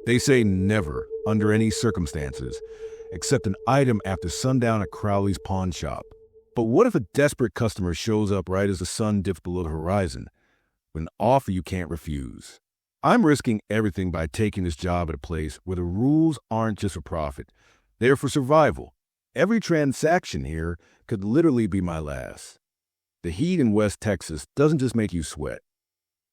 They say never, under any circumstances, accept an item after sundown at Crowley's pawn shop. But what if a desperate customer shows up right as the sun dips below the horizon, with an offer you can't refuse? I'm risking everything by taking this job at a place where the rules aren't just for profit, they're for survival. Every transaction here could literally be my last. The heat in West Texas doesn't just make you sweat.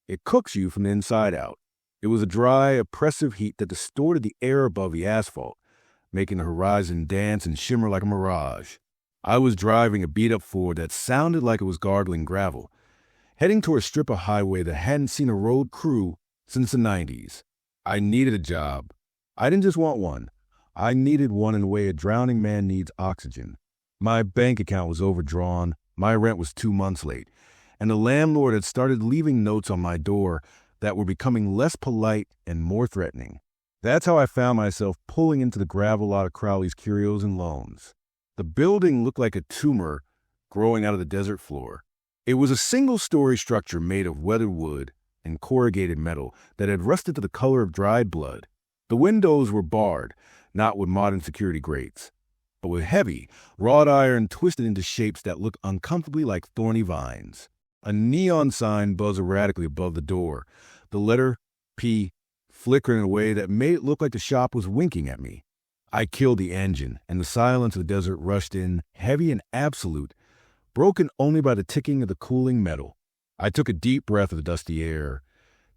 It cooks you from the inside out. It was a dry, oppressive heat that distorted the air above the asphalt, making the horizon dance and shimmer like a mirage. I was driving a beat-up Ford that sounded like it was gargling gravel, heading toward a strip of highway that hadn't seen a road crew since the 90s. I needed a job. I didn't just want one. I needed one in the way a drowning man needs oxygen. My bank account was overdrawn, my rent was 2 months late, and the landlord had started leaving notes on my door that were becoming less polite and more threatening. That's how I found myself pulling into the gravel lot of Crowley's Curios and Loans. The building looked like a tumor growing out of the desert floor. It was a single-story structure made of weathered wood and corrugated metal that had rusted to the color of dried blood. The windows were barred, not with modern security grates, but with heavy, wrought iron twisted into shapes that looked uncomfortably like thorny vines. A neon sign buzzed erratically above the door, the letter P flickering in a way that made it look like the shop was winking at me. I killed the engine, and the silence of the desert rushed in, heavy and absolute, broken only by the ticking of the cooling metal. I took a deep breath of the dusty air,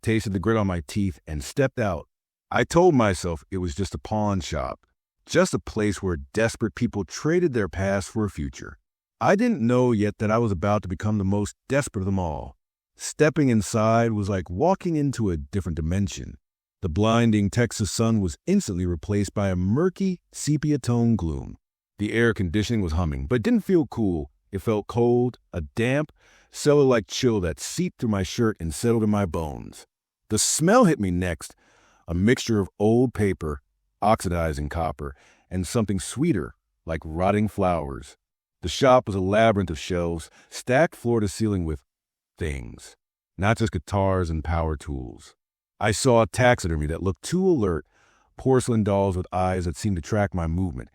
tasted the grit on my teeth, and stepped out. I told myself it was just a pawn shop, just a place where desperate people traded their past for a future. I didn't know yet that I was about to become the most desperate of them all. Stepping inside was like walking into a different dimension. The blinding Texas sun was instantly replaced by a murky, sepia-tone gloom. The air conditioning was humming, but it didn't feel cool. It felt cold, a damp, cellar-like chill that seeped through my shirt and settled in my bones. The smell hit me next, a mixture of old paper, oxidizing copper, and something sweeter, like rotting flowers. The shop was a labyrinth of shelves, stacked floor to ceiling with things, not just guitars and power tools. I saw a taxidermy that looked too alert, porcelain dolls with eyes that seemed to track my movement,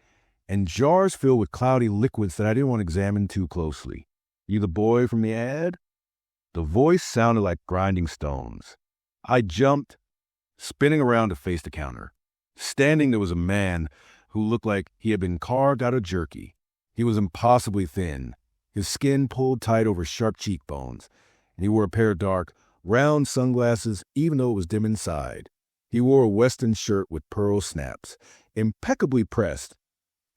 and jars filled with cloudy liquids that I didn't want to examine too closely. "You the boy from the ad?" The voice sounded like grinding stones. I jumped, spinning around to face the counter. Standing there was a man who looked like he had been carved out of jerky. He was impossibly thin, his skin pulled tight over sharp cheekbones, and he wore a pair of dark, round sunglasses even though it was dim inside. He wore a western shirt with pearl snaps, impeccably pressed,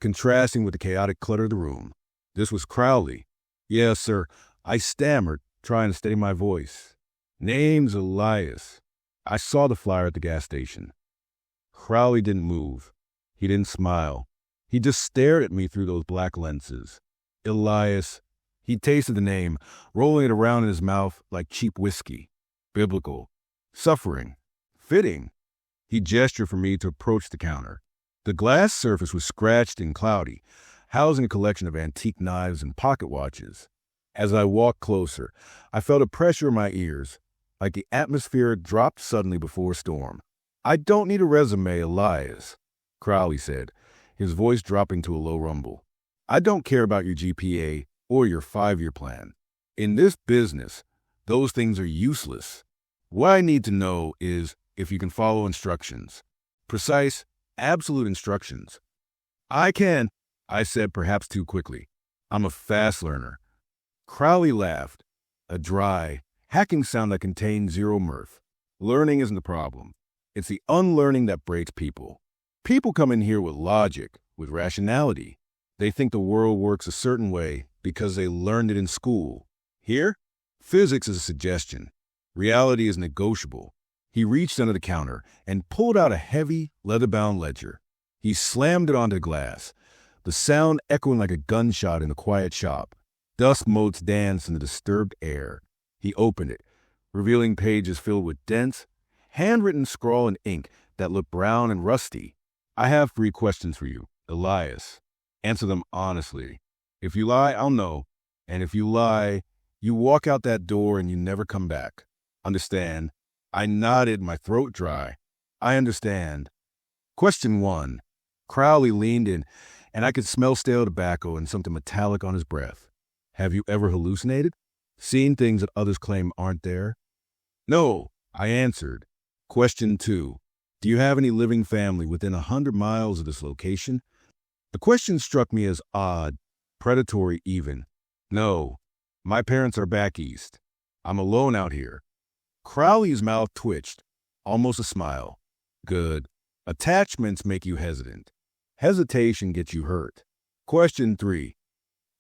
contrasting with the chaotic clutter of the room. This was Crowley. "Yes, sir," I stammered, trying to steady my voice. "Name's Elias." I saw the flyer at the gas station. Crowley didn't move. He didn't smile. He just stared at me through those black lenses. Elias. He tasted the name, rolling it around in his mouth like cheap whiskey. Biblical. Suffering. Fitting. He gestured for me to approach the counter. The glass surface was scratched and cloudy, housing a collection of antique knives and pocket watches. As I walked closer, I felt a pressure in my ears, like the atmosphere dropped suddenly before a storm. "I don't need a resume, Elias," Crowley said, his voice dropping to a low rumble. "I don't care about your GPA or your 5-year plan. In this business, those things are useless. What I need to know is if you can follow instructions. Precise, absolute instructions." "I can," I said, perhaps too quickly. "I'm a fast learner." Crowley laughed, a dry, hacking sound that contained zero mirth. "Learning isn't the problem. It's the unlearning that breaks people. People come in here with logic, with rationality. They think the world works a certain way because they learned it in school. Here, physics is a suggestion. Reality is negotiable." He reached under the counter and pulled out a heavy, leather-bound ledger. He slammed it onto the glass, the sound echoing like a gunshot in a quiet shop. Dust motes danced in the disturbed air. He opened it, revealing pages filled with dense, handwritten scrawl and ink that looked brown and rusty. "I have 3 questions for you, Elias. Answer them honestly. If you lie, I'll know. And if you lie, you walk out that door and you never come back. Understand?" I nodded, my throat dry. "I understand." Question 1. Crowley leaned in, and I could smell stale tobacco and something metallic on his breath. Have you ever hallucinated? Seen things that others claim aren't there? No, I answered. Question 2. Do you have any living family within 100 miles of this location? The question struck me as odd, predatory even. No, my parents are back east. I'm alone out here. Crowley's mouth twitched, almost a smile. Good. Attachments make you hesitant. Hesitation gets you hurt. Question 3.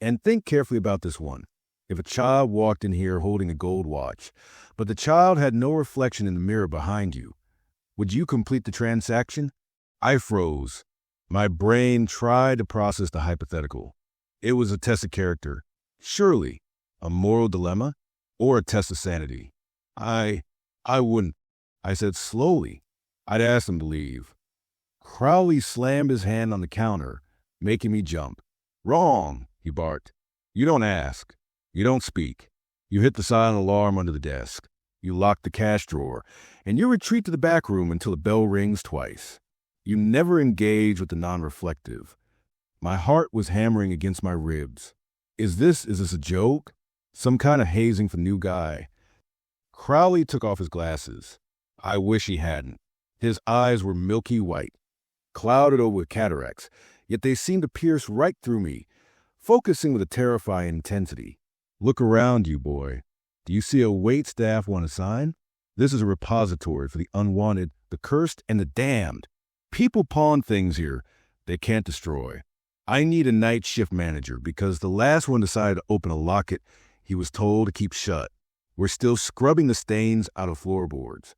And think carefully about this one. If a child walked in here holding a gold watch, but the child had no reflection in the mirror behind you, would you complete the transaction? I froze. My brain tried to process the hypothetical. It was a test of character. Surely, a moral dilemma or a test of sanity. I wouldn't. I said slowly. I'd ask him to leave. Crowley slammed his hand on the counter, making me jump. Wrong, he barked. You don't ask. You don't speak. You hit the silent alarm under the desk. You lock the cash drawer, and you retreat to the back room until the bell rings twice. You never engage with the non-reflective. My heart was hammering against my ribs. Is this a joke? Some kind of hazing for the new guy? Crowley took off his glasses. I wish he hadn't. His eyes were milky white, clouded over with cataracts, yet they seemed to pierce right through me, focusing with a terrifying intensity. Look around you, boy. Do you see a wait staff want a sign? This is a repository for the unwanted, the cursed, and the damned. People pawn things here they can't destroy. I need a night shift manager because the last one decided to open a locket he was told to keep shut. We're still scrubbing the stains out of floorboards.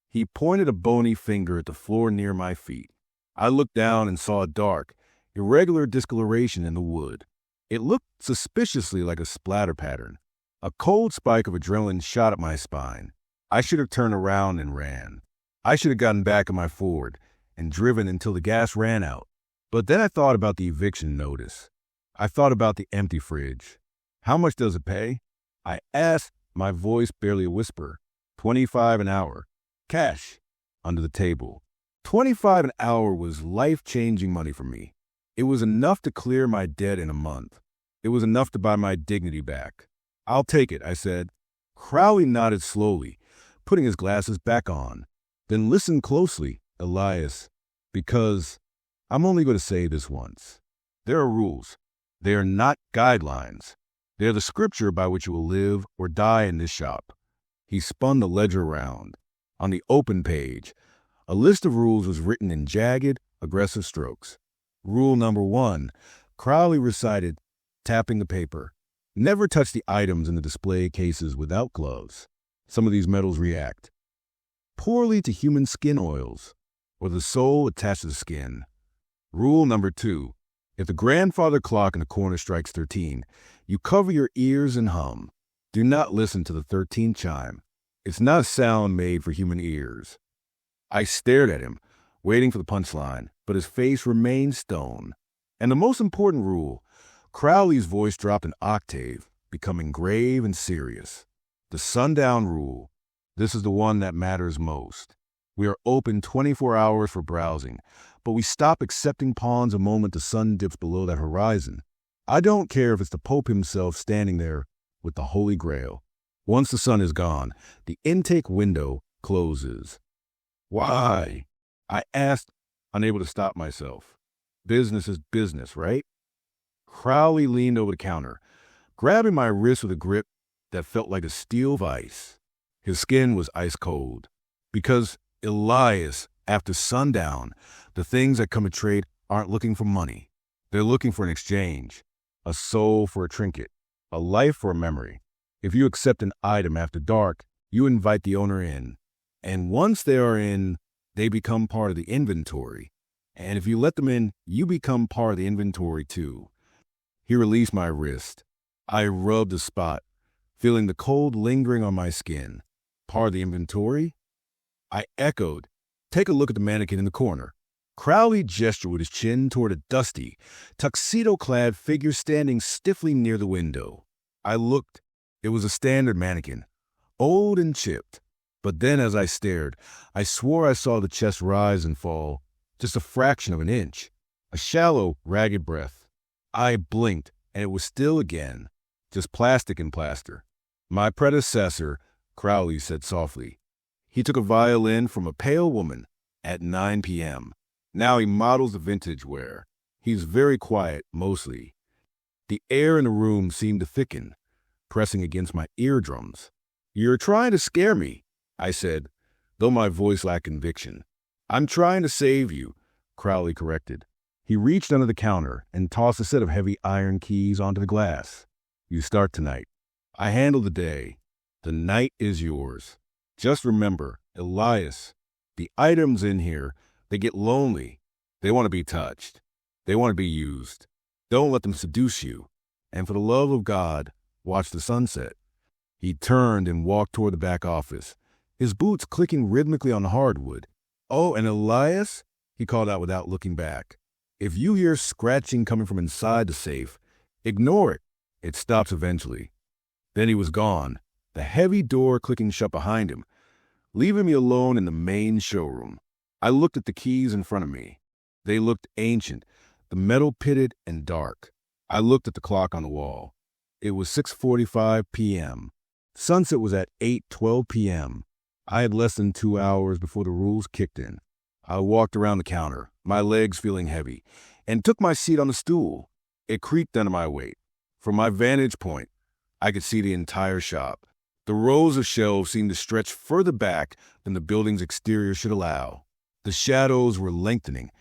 He pointed a bony finger at the floor near my feet. I looked down and saw a dark, irregular discoloration in the wood. It looked suspiciously like a splatter pattern. A cold spike of adrenaline shot up my spine. I should have turned around and ran. I should have gotten back in my Ford and driven until the gas ran out. But then I thought about the eviction notice. I thought about the empty fridge. How much does it pay? I asked, my voice barely a whisper. $25 an hour. Cash. Under the table. $25 an hour was life-changing money for me. It was enough to clear my debt in a month. It was enough to buy my dignity back. I'll take it, I said. Crowley nodded slowly, putting his glasses back on. Then listen closely, Elias, because I'm only going to say this once. There are rules. They are not guidelines. They are the scripture by which you will live or die in this shop. He spun the ledger around. On the open page, a list of rules was written in jagged, aggressive strokes. Rule number 1, Crowley recited, tapping the paper. Never touch the items in the display cases without gloves. Some of these metals react poorly to human skin oils or the soul attached to the skin. Rule number 2, if the grandfather clock in the corner strikes 13, you cover your ears and hum. Do not listen to the 13th chime. It's not a sound made for human ears. I stared at him, waiting for the punchline, but his face remained stone. And the most important rule, Crowley's voice dropped an octave, becoming grave and serious. The sundown rule. This is the one that matters most. We are open 24 hours for browsing, but we stop accepting pawns the moment the sun dips below that horizon. I don't care if it's the Pope himself standing there with the Holy Grail. Once the sun is gone, the intake window closes. Why? I asked, unable to stop myself. Business is business, right? Crowley leaned over the counter, grabbing my wrist with a grip that felt like a steel vice. His skin was ice cold. Because, Elias, after sundown, the things that come to trade aren't looking for money. They're looking for an exchange, a soul for a trinket, a life for a memory. If you accept an item after dark, you invite the owner in. And once they are in, they become part of the inventory. And if you let them in, you become part of the inventory too. He released my wrist. I rubbed the spot, feeling the cold lingering on my skin. Part of the inventory? I echoed. Take a look at the mannequin in the corner. Crowley gestured with his chin toward a dusty, tuxedo-clad figure standing stiffly near the window. I looked. It was a standard mannequin, old and chipped. But then as I stared, I swore I saw the chest rise and fall just a fraction of an inch. A shallow, ragged breath. I blinked, and it was still again, just plastic and plaster. My predecessor, Crowley said softly. He took a violin from a pale woman at 9 p.m. Now he models the vintage wear. He's very quiet, mostly. The air in the room seemed to thicken, pressing against my eardrums. "You're trying to scare me," I said, though my voice lacked conviction. "I'm trying to save you," Crowley corrected. He reached under the counter and tossed a set of heavy iron keys onto the glass. "You start tonight. I handle the day. The night is yours. Just remember, Elias, the items in here, they get lonely. They want to be touched. They want to be used. Don't let them seduce you. And for the love of God, watch the sunset." He turned and walked toward the back office, his boots clicking rhythmically on the hardwood. "Oh, and Elias," he called out without looking back, "if you hear scratching coming from inside the safe, ignore it. It stops eventually." Then he was gone, the heavy door clicking shut behind him, leaving me alone in the main showroom. I looked at the keys in front of me. They looked ancient, the metal pitted and dark. I looked at the clock on the wall. It was 6:45 p.m. Sunset was at 8:12 p.m. I had less than 2 hours before the rules kicked in. I walked around the counter, my legs feeling heavy, and took my seat on the stool. It creaked under my weight. From my vantage point, I could see the entire shop. The rows of shelves seemed to stretch further back than the building's exterior should allow. The shadows were lengthening,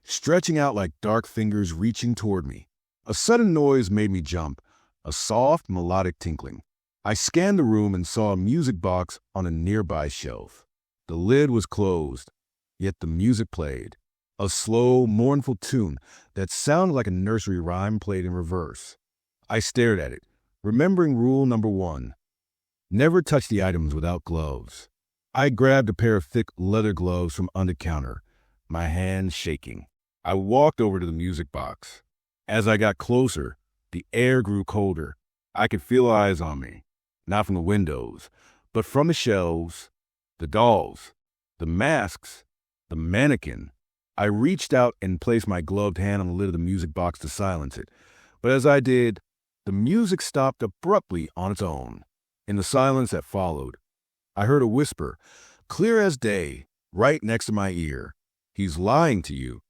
stretching out like dark fingers reaching toward me. A sudden noise made me jump, a soft, melodic tinkling. I scanned the room and saw a music box on a nearby shelf. The lid was closed, yet the music played. A slow, mournful tune that sounded like a nursery rhyme played in reverse. I stared at it, remembering rule number 1. Never touch the items without gloves. I grabbed a pair of thick leather gloves from under the counter, my hands shaking. I walked over to the music box. As I got closer, the air grew colder. I could feel eyes on me, not from the windows, but from the shelves, the dolls, the masks, the mannequin. I reached out and placed my gloved hand on the lid of the music box to silence it, but as I did, the music stopped abruptly on its own. In the silence that followed, I heard a whisper, clear as day, right next to my ear. "He's lying to you."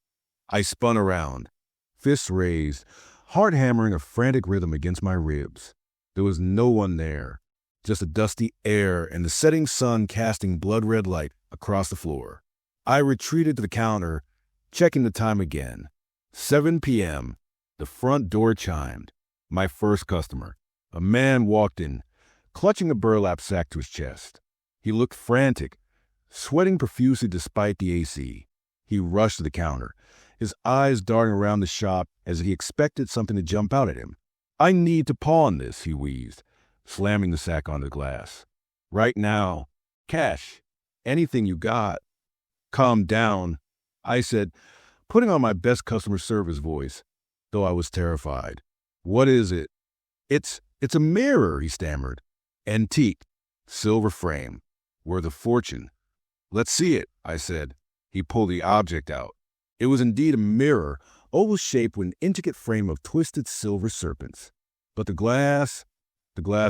I spun around, fists raised, heart hammering a frantic rhythm against my ribs. There was no one there, just a dusty air and the setting sun casting blood-red light across the floor. I retreated to the counter, checking the time again. 7 p.m. The front door chimed. My first customer. A man walked in, clutching a burlap sack to his chest. He looked frantic, sweating profusely despite the AC. He rushed to the counter, his eyes darting around the shop as if he expected something to jump out at him. "I need to pawn this," he wheezed, slamming the sack onto the glass. "Right now. Cash. Anything you got." "Calm down," I said, putting on my best customer service voice, though I was terrified. "What is it?" It's a mirror," he stammered. "Antique. Silver frame. Worth a fortune." "Let's see it," I said. He pulled the object out. It was indeed a mirror, oval-shaped with an intricate frame of twisted silver serpents. But the glass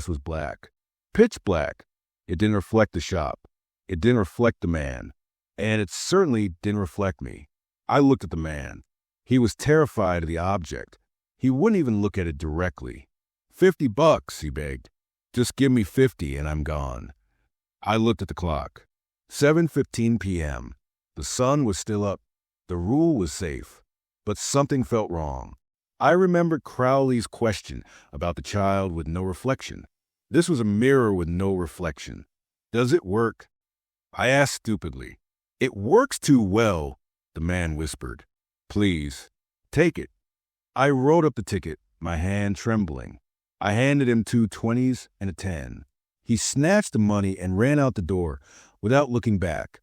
was black. Pitch black. It didn't reflect the shop. It didn't reflect the man. And it certainly didn't reflect me. I looked at the man. He was terrified of the object. He wouldn't even look at it directly. $50, he begged. "Just give me 50 and I'm gone." I looked at the clock. 7:15 p.m. The sun was still up. The rule was safe. But something felt wrong. I remembered Crowley's question about the child with no reflection. This was a mirror with no reflection. "Does it work?" I asked stupidly. "It works too well," the man whispered. "Please, take it." I wrote up the ticket, my hand trembling. I handed him 2 20s and a 10. He snatched the money and ran out the door without looking back,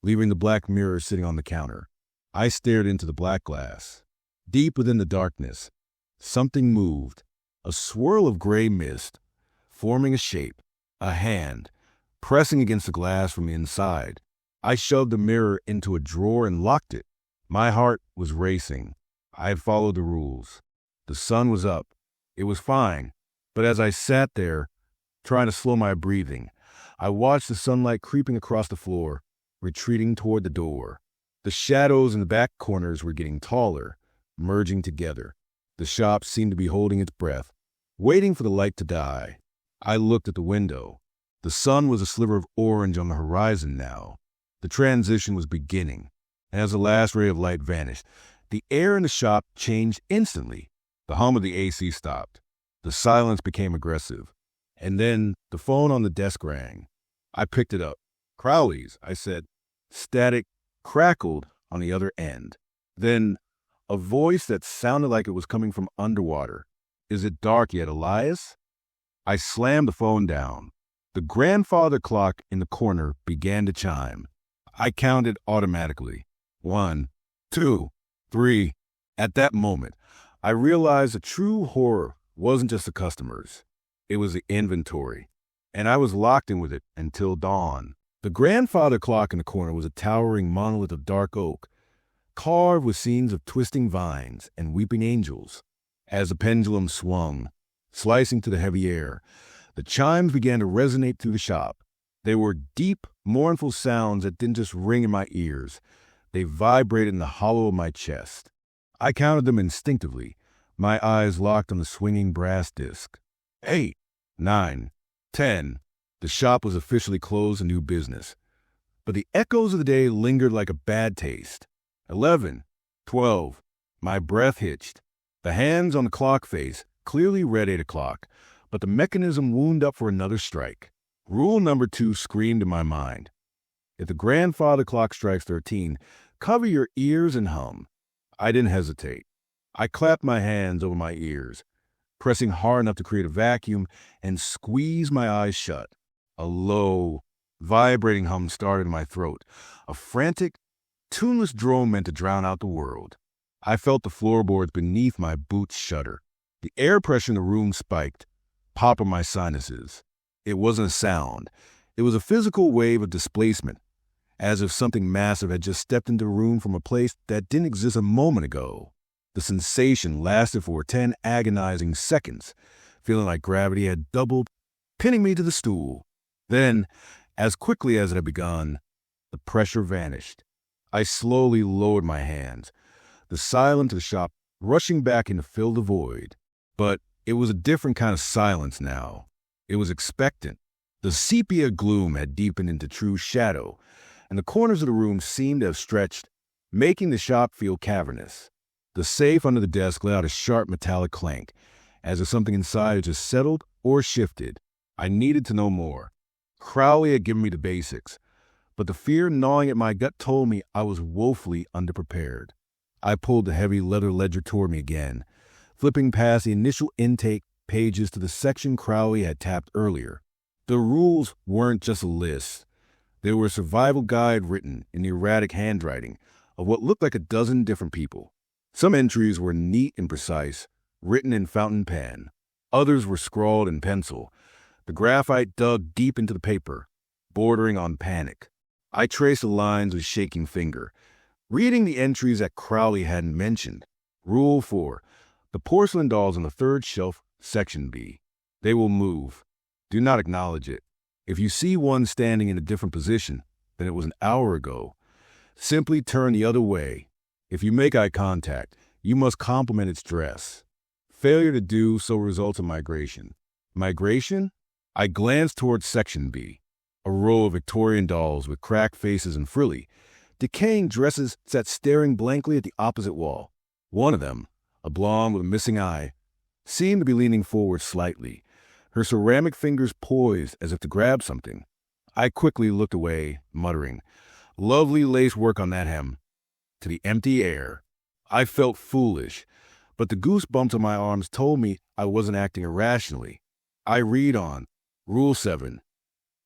leaving the black mirror sitting on the counter. I stared into the black glass. Deep within the darkness, something moved, a swirl of gray mist, forming a shape, a hand, pressing against the glass from the inside. I shoved the mirror into a drawer and locked it. My heart was racing. I had followed the rules. The sun was up. It was fine. But as I sat there, trying to slow my breathing, I watched the sunlight creeping across the floor, retreating toward the door. The shadows in the back corners were getting taller, merging together. The shop seemed to be holding its breath, waiting for the light to die. I looked at the window. The sun was a sliver of orange on the horizon now. The transition was beginning. As the last ray of light vanished, the air in the shop changed instantly. The hum of the AC stopped. The silence became aggressive. And then the phone on the desk rang. I picked it up. "Crowley's," I said. Static crackled on the other end. Then a voice that sounded like it was coming from underwater. "Is it dark yet, Elias?" I slammed the phone down. The grandfather clock in the corner began to chime. I counted automatically. 1, 2, 3. At that moment, I realized the true horror wasn't just the customers. It was the inventory. And I was locked in with it until dawn. The grandfather clock in the corner was a towering monolith of dark oak, carved with scenes of twisting vines and weeping angels. As the pendulum swung, slicing through the heavy air, the chimes began to resonate through the shop. They were deep, mournful sounds that didn't just ring in my ears. They vibrated in the hollow of my chest. I counted them instinctively, my eyes locked on the swinging brass disc. 8, 9, 10. The shop was officially closed and new business. But the echoes of the day lingered like a bad taste. 11, 12. My breath hitched. The hands on the clock face clearly read 8 o'clock, but the mechanism wound up for another strike. Rule number 2 screamed in my mind. If the grandfather clock strikes 13, cover your ears and hum. I didn't hesitate. I clapped my hands over my ears, pressing hard enough to create a vacuum, and squeezed my eyes shut. A low, vibrating hum started in my throat, a frantic, tuneless drone meant to drown out the world. I felt the floorboards beneath my boots shudder. The air pressure in the room spiked, popping my sinuses. It wasn't a sound. It was a physical wave of displacement, as if something massive had just stepped into the room from a place that didn't exist a moment ago. The sensation lasted for 10 agonizing seconds, feeling like gravity had doubled, pinning me to the stool. Then, as quickly as it had begun, the pressure vanished. I slowly lowered my hands, the silence of the shop rushing back in to fill the void. But it was a different kind of silence now. It was expectant. The sepia gloom had deepened into true shadow, and the corners of the room seemed to have stretched, making the shop feel cavernous. The safe under the desk let out a sharp metallic clank, as if something inside had just settled or shifted. I needed to know more. Crowley had given me the basics, but the fear gnawing at my gut told me I was woefully underprepared. I pulled the heavy leather ledger toward me again, flipping past the initial intake pages to the section Crowley had tapped earlier. The rules weren't just a list. They were a survival guide written in the erratic handwriting of what looked like a dozen different people. Some entries were neat and precise, written in fountain pen. Others were scrawled in pencil. The graphite dug deep into the paper, bordering on panic. I traced the lines with shaking finger, reading the entries that Crowley hadn't mentioned. Rule 4. The porcelain dolls on the third shelf, section B. They will move. Do not acknowledge it. If you see one standing in a different position than it was an hour ago, simply turn the other way. If you make eye contact, you must compliment its dress. Failure to do so results in migration. Migration? I glanced towards section B. A row of Victorian dolls with cracked faces and frilly, decaying dresses sat staring blankly at the opposite wall. One of them, a blonde with a missing eye, seemed to be leaning forward slightly, her ceramic fingers poised as if to grab something. I quickly looked away, muttering, "Lovely lace work on that hem," to the empty air. I felt foolish, but the goosebumps on my arms told me I wasn't acting irrationally. I read on. Rule 7.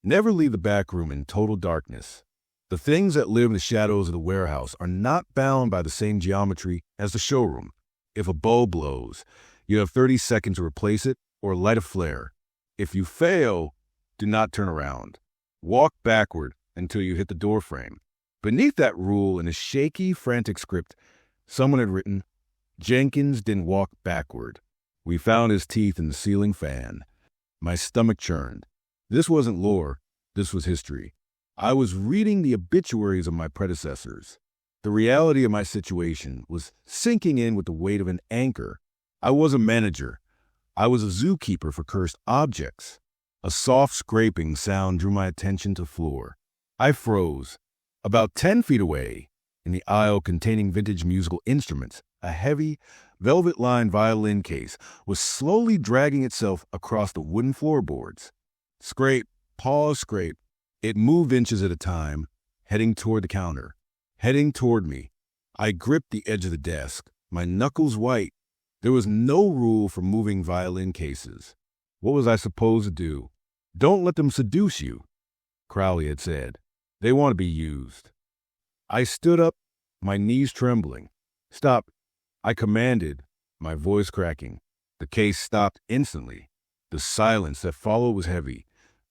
Never leave the back room in total darkness. The things that live in the shadows of the warehouse are not bound by the same geometry as the showroom. If a bulb blows, you have 30 seconds to replace it or light a flare. If you fail, do not turn around. Walk backward until you hit the door frame. Beneath that rule, in a shaky, frantic script, someone had written, Jenkins didn't walk backward. We found his teeth in the ceiling fan. My stomach churned. This wasn't lore. This was history. I was reading the obituaries of my predecessors. The reality of my situation was sinking in with the weight of an anchor. I was a manager. I was a zookeeper for cursed objects. A soft scraping sound drew my attention to the floor. I froze. About 10 feet away, in the aisle containing vintage musical instruments, a heavy, velvet-lined violin case was slowly dragging itself across the wooden floorboards. Scrape, pause, scrape. It moved inches at a time, heading toward the counter. Heading toward me. I gripped the edge of the desk, my knuckles white. There was no rule for moving violin cases. What was I supposed to do? Don't let them seduce you, Crowley had said. They want to be used. I stood up, my knees trembling. Stop, I commanded, my voice cracking. The case stopped instantly. The silence that followed was heavy,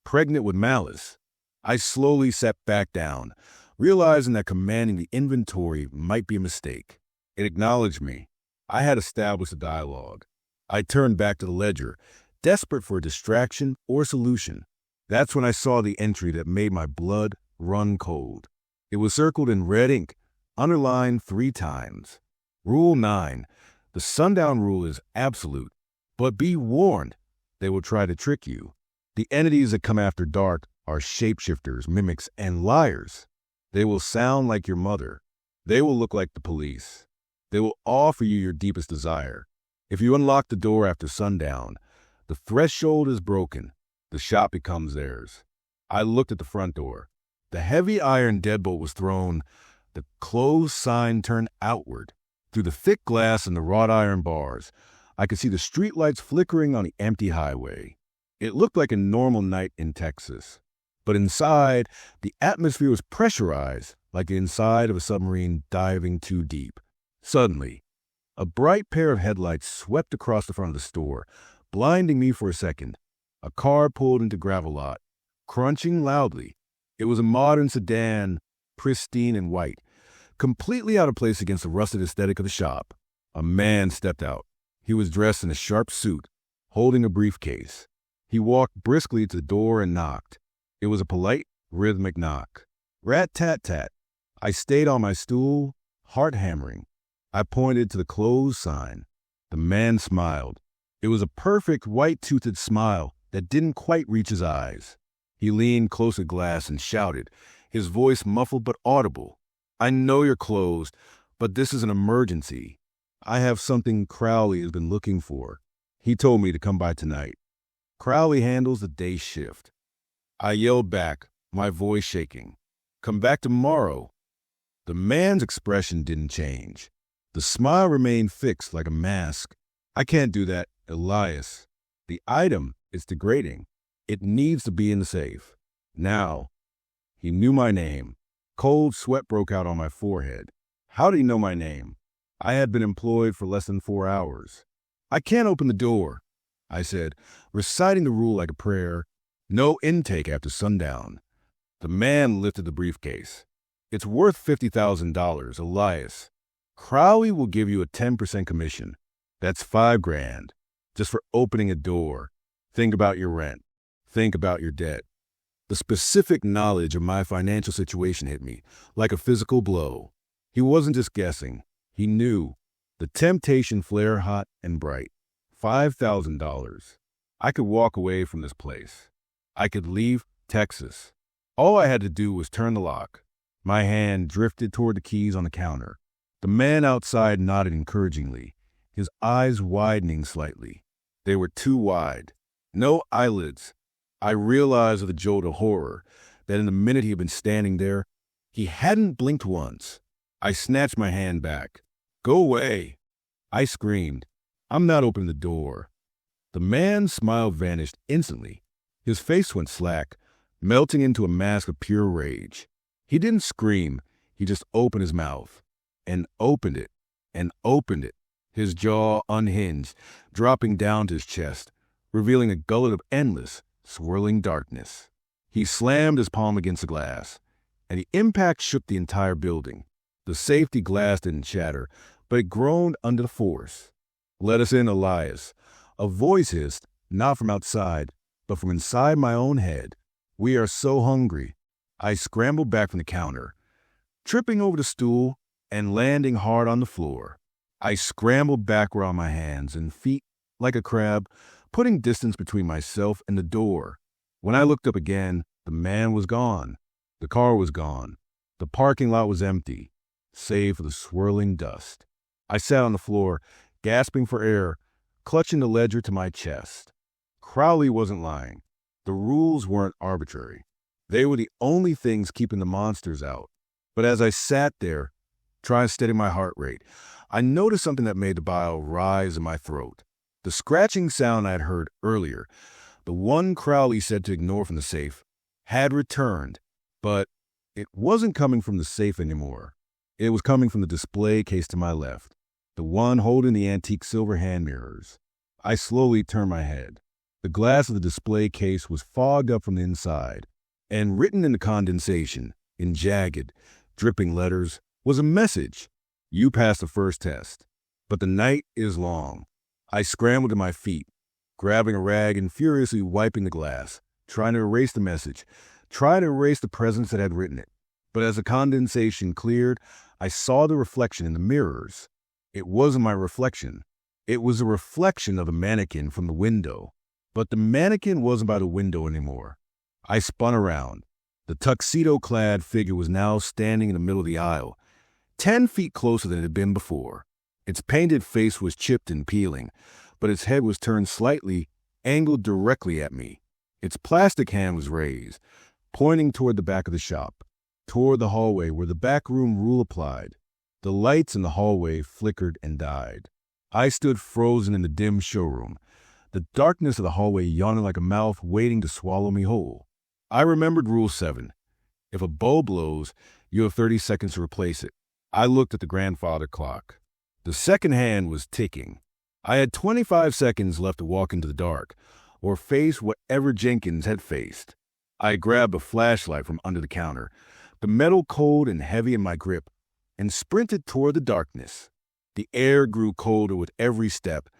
pregnant with malice. I slowly sat back down, realizing that commanding the inventory might be a mistake. It acknowledged me. I had established a dialogue. I turned back to the ledger, desperate for a distraction or solution. That's when I saw the entry that made my blood run cold. It was circled in red ink, underlined 3 times. Rule 9. The sundown rule is absolute, but be warned, they will try to trick you. The entities that come after dark are shapeshifters, mimics, and liars. They will sound like your mother. They will look like the police. They will offer you your deepest desire. If you unlock the door after sundown, the threshold is broken. The shop becomes theirs. I looked at the front door. The heavy iron deadbolt was thrown. The closed sign turned outward. Through the thick glass and the wrought iron bars, I could see the streetlights flickering on the empty highway. It looked like a normal night in Texas. But inside, the atmosphere was pressurized, like the inside of a submarine diving too deep. Suddenly, a bright pair of headlights swept across the front of the store, blinding me for a second. A car pulled into gravel lot, crunching loudly. It was a modern sedan, pristine and white, completely out of place against the rusted aesthetic of the shop. A man stepped out. He was dressed in a sharp suit, holding a briefcase. He walked briskly to the door and knocked. It was a polite, rhythmic knock. Rat-tat-tat. I stayed on my stool, heart hammering. I pointed to the closed sign. The man smiled. It was a perfect white-toothed smile that didn't quite reach his eyes. He leaned close to the glass and shouted, his voice muffled but audible. I know you're closed, but this is an emergency. I have something Crowley has been looking for. He told me to come by tonight. Crowley handles the day shift. I yelled back, my voice shaking. Come back tomorrow. The man's expression didn't change. The smile remained fixed like a mask. I can't do that, Elias. The item is degrading. It needs to be in the safe. Now. He knew my name. Cold sweat broke out on my forehead. How did he know my name? I had been employed for less than 4 hours. I can't open the door, I said, reciting the rule like a prayer. No intake after sundown. The man lifted the briefcase. It's worth $50,000, Elias. Crowley will give you a 10% commission. That's $5,000, just for opening a door. Think about your rent. Think about your debt. The specific knowledge of my financial situation hit me, like a physical blow. He wasn't just guessing. He knew. The temptation flared hot and bright. $5,000. I could walk away from this place. I could leave Texas. All I had to do was turn the lock. My hand drifted toward the keys on the counter. The man outside nodded encouragingly, his eyes widening slightly. They were too wide. No eyelids. I realized with a jolt of horror that in the minute he had been standing there, he hadn't blinked once. I snatched my hand back. Go away. I screamed. I'm not opening the door. The man's smile vanished instantly. His face went slack, melting into a mask of pure rage. He didn't scream. He just opened his mouth. And opened it. And opened it. His jaw unhinged, dropping down to his chest, revealing a gullet of endless, swirling darkness. He slammed his palm against the glass. and the impact shook the entire building. The safety glass didn't shatter, but it groaned under the force. "Let us in, Elias." A voice hissed, not from outside, but from inside my own head. "We are so hungry." I scrambled back from the counter, tripping over the stool and landing hard on the floor. I scrambled backward on my hands and feet like a crab, putting distance between myself and the door. When I looked up again, the man was gone. The car was gone. The parking lot was empty, save for the swirling dust. I sat on the floor, gasping for air, clutching the ledger to my chest. Crowley wasn't lying. The rules weren't arbitrary. They were the only things keeping the monsters out. But as I sat there, trying to steady my heart rate, I noticed something that made the bile rise in my throat. The scratching sound I had heard earlier, the one Crowley said to ignore from the safe, had returned, but it wasn't coming from the safe anymore. It was coming from the display case to my left, the one holding the antique silver hand mirrors. I slowly turned my head. The glass of the display case was fogged up from the inside, and written in the condensation, in jagged, dripping letters, was a message. "You passed the first test, but the night is long." I scrambled to my feet, grabbing a rag and furiously wiping the glass, trying to erase the message, trying to erase the presence that had written it. But as the condensation cleared, I saw the reflection in the mirrors. It wasn't my reflection. It was a reflection of the mannequin from the window. But the mannequin wasn't by the window anymore. I spun around. The tuxedo-clad figure was now standing in the middle of the aisle, 10 feet closer than it had been before. Its painted face was chipped and peeling, but its head was turned slightly, angled directly at me. Its plastic hand was raised, pointing toward the back of the shop, toward the hallway where the backroom rule applied. The lights in the hallway flickered and died. I stood frozen in the dim showroom, the darkness of the hallway yawning like a mouth waiting to swallow me whole. I remembered Rule 7. If a bulb blows, you have 30 seconds to replace it. I looked at the grandfather clock. The second hand was ticking. I had 25 seconds left to walk into the dark, or face whatever Jenkins had faced. I grabbed a flashlight from under the counter, the metal cold and heavy in my grip, and sprinted toward the darkness. The air grew colder with every step,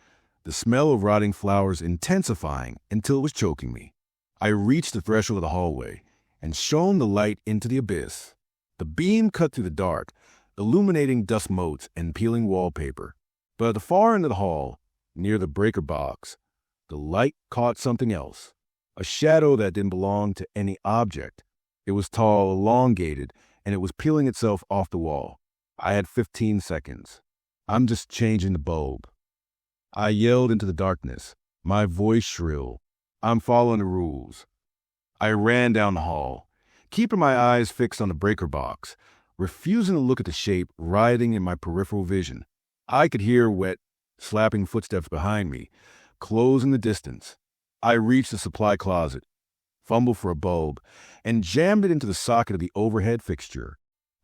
the smell of rotting flowers intensifying until it was choking me. I reached the threshold of the hallway and shone the light into the abyss. The beam cut through the dark, illuminating dust motes and peeling wallpaper. But at the far end of the hall, near the breaker box, the light caught something else, a shadow that didn't belong to any object. It was tall, elongated, and it was peeling itself off the wall. I had 15 seconds. "I'm just changing the bulb." I yelled into the darkness, my voice shrill. "I'm following the rules." I ran down the hall, keeping my eyes fixed on the breaker box, refusing to look at the shape writhing in my peripheral vision. I could hear wet, slapping footsteps behind me, closing the distance. I reached the supply closet, fumbled for a bulb, and jammed it into the socket of the overhead fixture.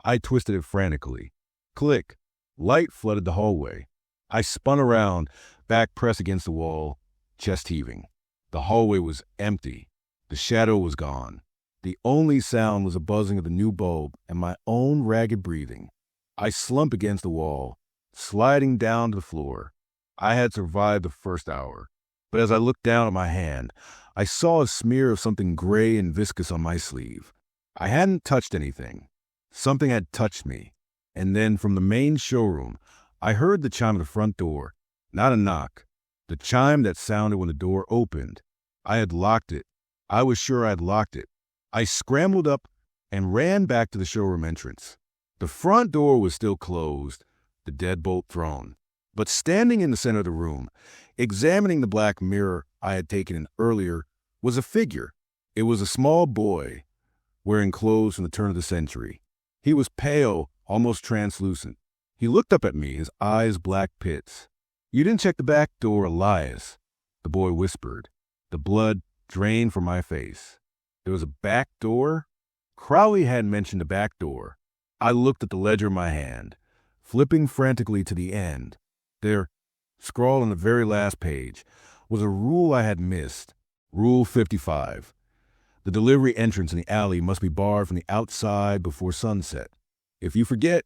I twisted it frantically. Click. Light flooded the hallway. I spun around, back pressed against the wall, chest heaving. The hallway was empty. The shadow was gone. The only sound was the buzzing of the new bulb and my own ragged breathing. I slumped against the wall, sliding down to the floor. I had survived the first hour, but as I looked down at my hand, I saw a smear of something gray and viscous on my sleeve. I hadn't touched anything. Something had touched me. And then from the main showroom, I heard the chime of the front door, not a knock, the chime that sounded when the door opened. I had locked it. I was sure I had locked it. I scrambled up and ran back to the showroom entrance. The front door was still closed, the deadbolt thrown. But standing in the center of the room, examining the black mirror I had taken in earlier, was a figure. It was a small boy, wearing clothes from the turn of the century. He was pale, almost translucent. He looked up at me, his eyes black pits. "You didn't check the back door, Elias," the boy whispered. The blood drained from my face. There was a back door? Crowley had mentioned a back door. I looked at the ledger in my hand, flipping frantically to the end. There, scrawled on the very last page, was a rule I had missed. Rule 55. The delivery entrance in the alley must be barred from the outside before sunset. If you forget,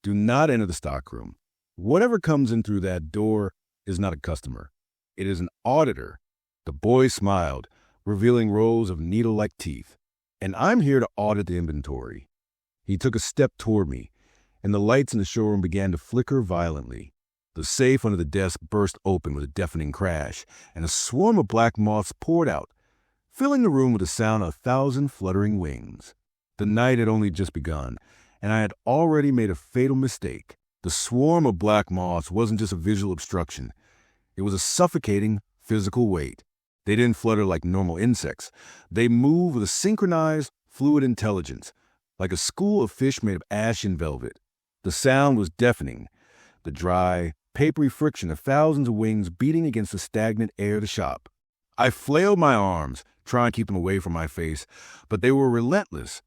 do not enter the stockroom. Whatever comes in through that door is not a customer. It is an auditor. The boy smiled, revealing rows of needle-like teeth. And I'm here to audit the inventory. He took a step toward me, and the lights in the showroom began to flicker violently. The safe under the desk burst open with a deafening crash, and a swarm of black moths poured out, filling the room with the sound of 1,000 fluttering wings. The night had only just begun, and I had already made a fatal mistake. The swarm of black moths wasn't just a visual obstruction. It was a suffocating physical weight. They didn't flutter like normal insects. They moved with a synchronized, fluid intelligence, like a school of fish made of ashen velvet. The sound was deafening, the dry, papery friction of thousands of wings beating against the stagnant air of the shop. I flailed my arms, trying to keep them away from my face, but they were relentless,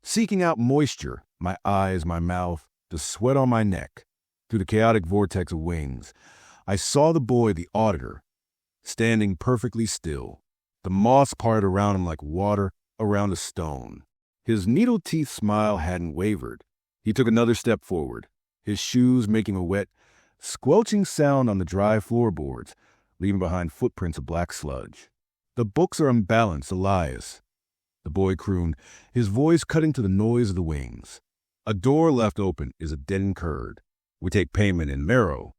seeking out moisture, my eyes, my mouth, the sweat on my neck. Through the chaotic vortex of wings, I saw the boy, the auditor, standing perfectly still. The moths parted around him like water around a stone. His needle-teeth smile hadn't wavered. He took another step forward, his shoes making a wet, squelching sound on the dry floorboards, leaving behind footprints of black sludge. "The books are unbalanced, Elias," the boy crooned, his voice cutting to the noise of the wings. "A door left open is a deadened curd. We take payment in marrow."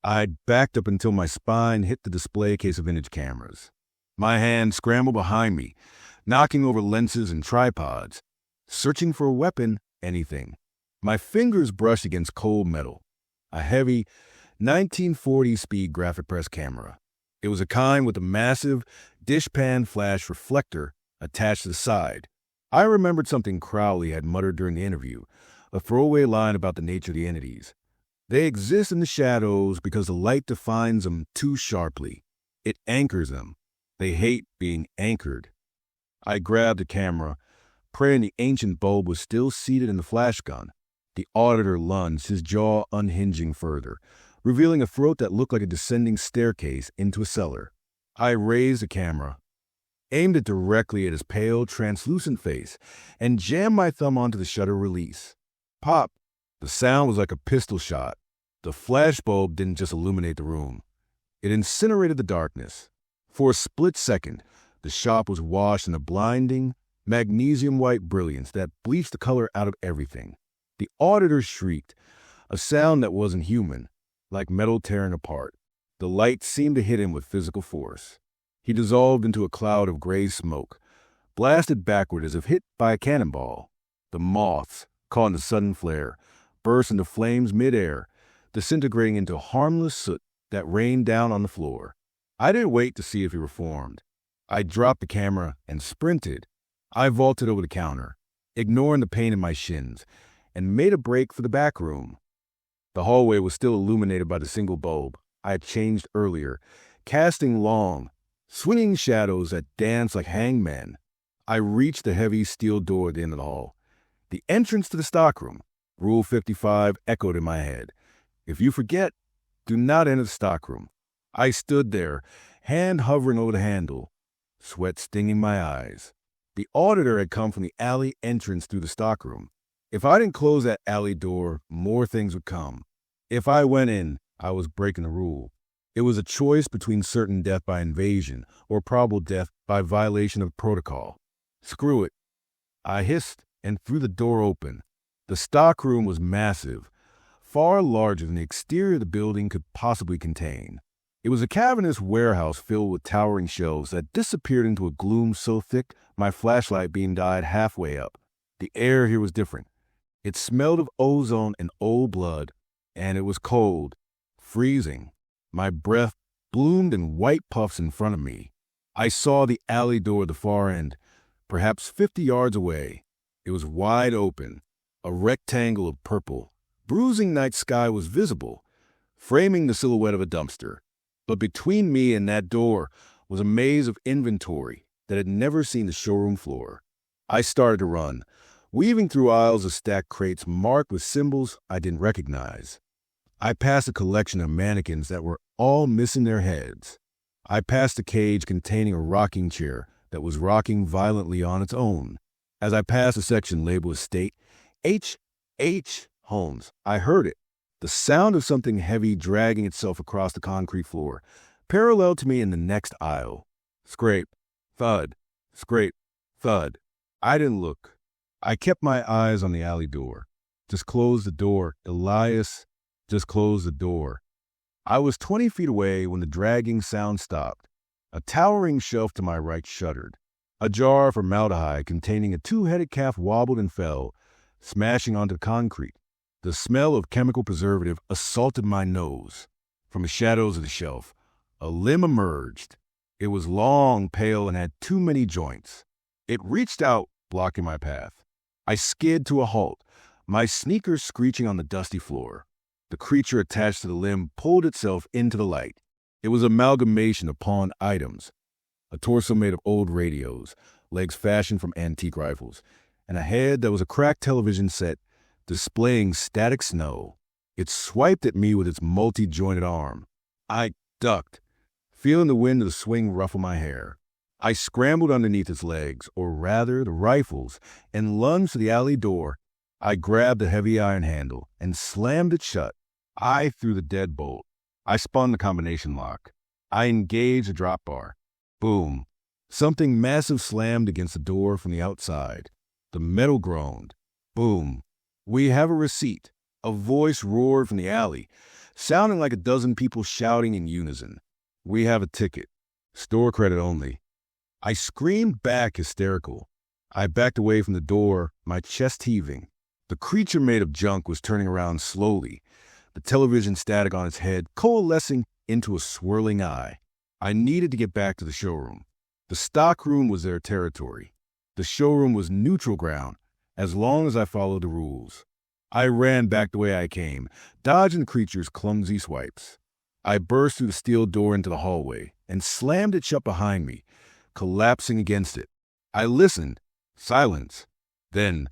I'd backed up until my spine hit the display case of vintage cameras. My hand scrambled behind me, knocking over lenses and tripods, searching for a weapon, anything. My fingers brushed against cold metal, a heavy 1940 speed graphic press camera. It was a kind with a massive dishpan flash reflector attached to the side. I remembered something Crowley had muttered during the interview, a throwaway line about the nature of the entities. They exist in the shadows because the light defines them too sharply. It anchors them. They hate being anchored. I grabbed the camera, praying the ancient bulb was still seated in the flash gun. The auditor lunged, his jaw unhinging further, revealing a throat that looked like a descending staircase into a cellar. I raised the camera, aimed it directly at his pale, translucent face, and jammed my thumb onto the shutter release. Pop! The sound was like a pistol shot. The flashbulb didn't just illuminate the room. It incinerated the darkness. For a split second, the shop was washed in a blinding, magnesium-white brilliance that bleached the color out of everything. The auditor shrieked, a sound that wasn't human, like metal tearing apart. The light seemed to hit him with physical force. He dissolved into a cloud of gray smoke, blasted backward as if hit by a cannonball. The moths, caught in the sudden flare, burst into flames midair, disintegrating into harmless soot that rained down on the floor. I didn't wait to see if he reformed. I dropped the camera and sprinted. I vaulted over the counter, ignoring the pain in my shins, and made a break for the back room. The hallway was still illuminated by the single bulb I had changed earlier, casting long, swinging shadows that danced like hangmen. I reached the heavy steel door at the end of the hall. The entrance to the stockroom. Rule 55 echoed in my head. If you forget, do not enter the stockroom. I stood there, hand hovering over the handle, sweat stinging my eyes. The auditor had come from the alley entrance through the stockroom. If I didn't close that alley door, more things would come. If I went in, I was breaking the rule. It was a choice between certain death by invasion or probable death by violation of protocol. Screw it. I hissed and threw the door open. The stockroom was massive, far larger than the exterior of the building could possibly contain. It was a cavernous warehouse filled with towering shelves that disappeared into a gloom so thick my flashlight beam died halfway up. The air here was different. It smelled of ozone and old blood, and it was cold, freezing. My breath bloomed in white puffs in front of me. I saw the alley door at the far end, perhaps 50 yards away. It was wide open, a rectangle of purple. Bruising night sky was visible, framing the silhouette of a dumpster. But between me and that door was a maze of inventory that had never seen the showroom floor. I started to run, weaving through aisles of stacked crates marked with symbols I didn't recognize. I passed a collection of mannequins that were all missing their heads. I passed a cage containing a rocking chair that was rocking violently on its own. As I passed a section labeled Estate H. Homes, I heard it. The sound of something heavy dragging itself across the concrete floor, parallel to me in the next aisle. Scrape, thud, scrape, thud. I didn't look. I kept my eyes on the alley door. Just close the door, Elias. Just close the door. I was 20 feet away when the dragging sound stopped. A towering shelf to my right shuddered. A jar of formaldehyde containing a two-headed calf wobbled and fell, smashing onto the concrete. The smell of chemical preservative assaulted my nose. From the shadows of the shelf, a limb emerged. It was long, pale, and had too many joints. It reached out, blocking my path. I skid to a halt, my sneakers screeching on the dusty floor. The creature attached to the limb pulled itself into the light. It was an amalgamation of pawned items, a torso made of old radios, legs fashioned from antique rifles, and a head that was a cracked television set displaying static snow. It swiped at me with its multi-jointed arm. I ducked, feeling the wind of the swing ruffle my hair. I scrambled underneath its legs, or rather the rifles, and lunged to the alley door. I grabbed the heavy iron handle and slammed it shut. I threw the deadbolt. I spun the combination lock. I engaged the drop bar. Boom. Something massive slammed against the door from the outside. The metal groaned. Boom. We have a receipt. A voice roared from the alley, sounding like a dozen people shouting in unison. We have a ticket. Store credit only. I screamed back, hysterical. I backed away from the door, my chest heaving. The creature made of junk was turning around slowly, the television static on its head coalescing into a swirling eye. I needed to get back to the showroom. The stockroom was their territory. The showroom was neutral ground, as long as I followed the rules. I ran back the way I came, dodging the creature's clumsy swipes. I burst through the steel door into the hallway and slammed it shut behind me, collapsing against it. I listened. Silence. Then,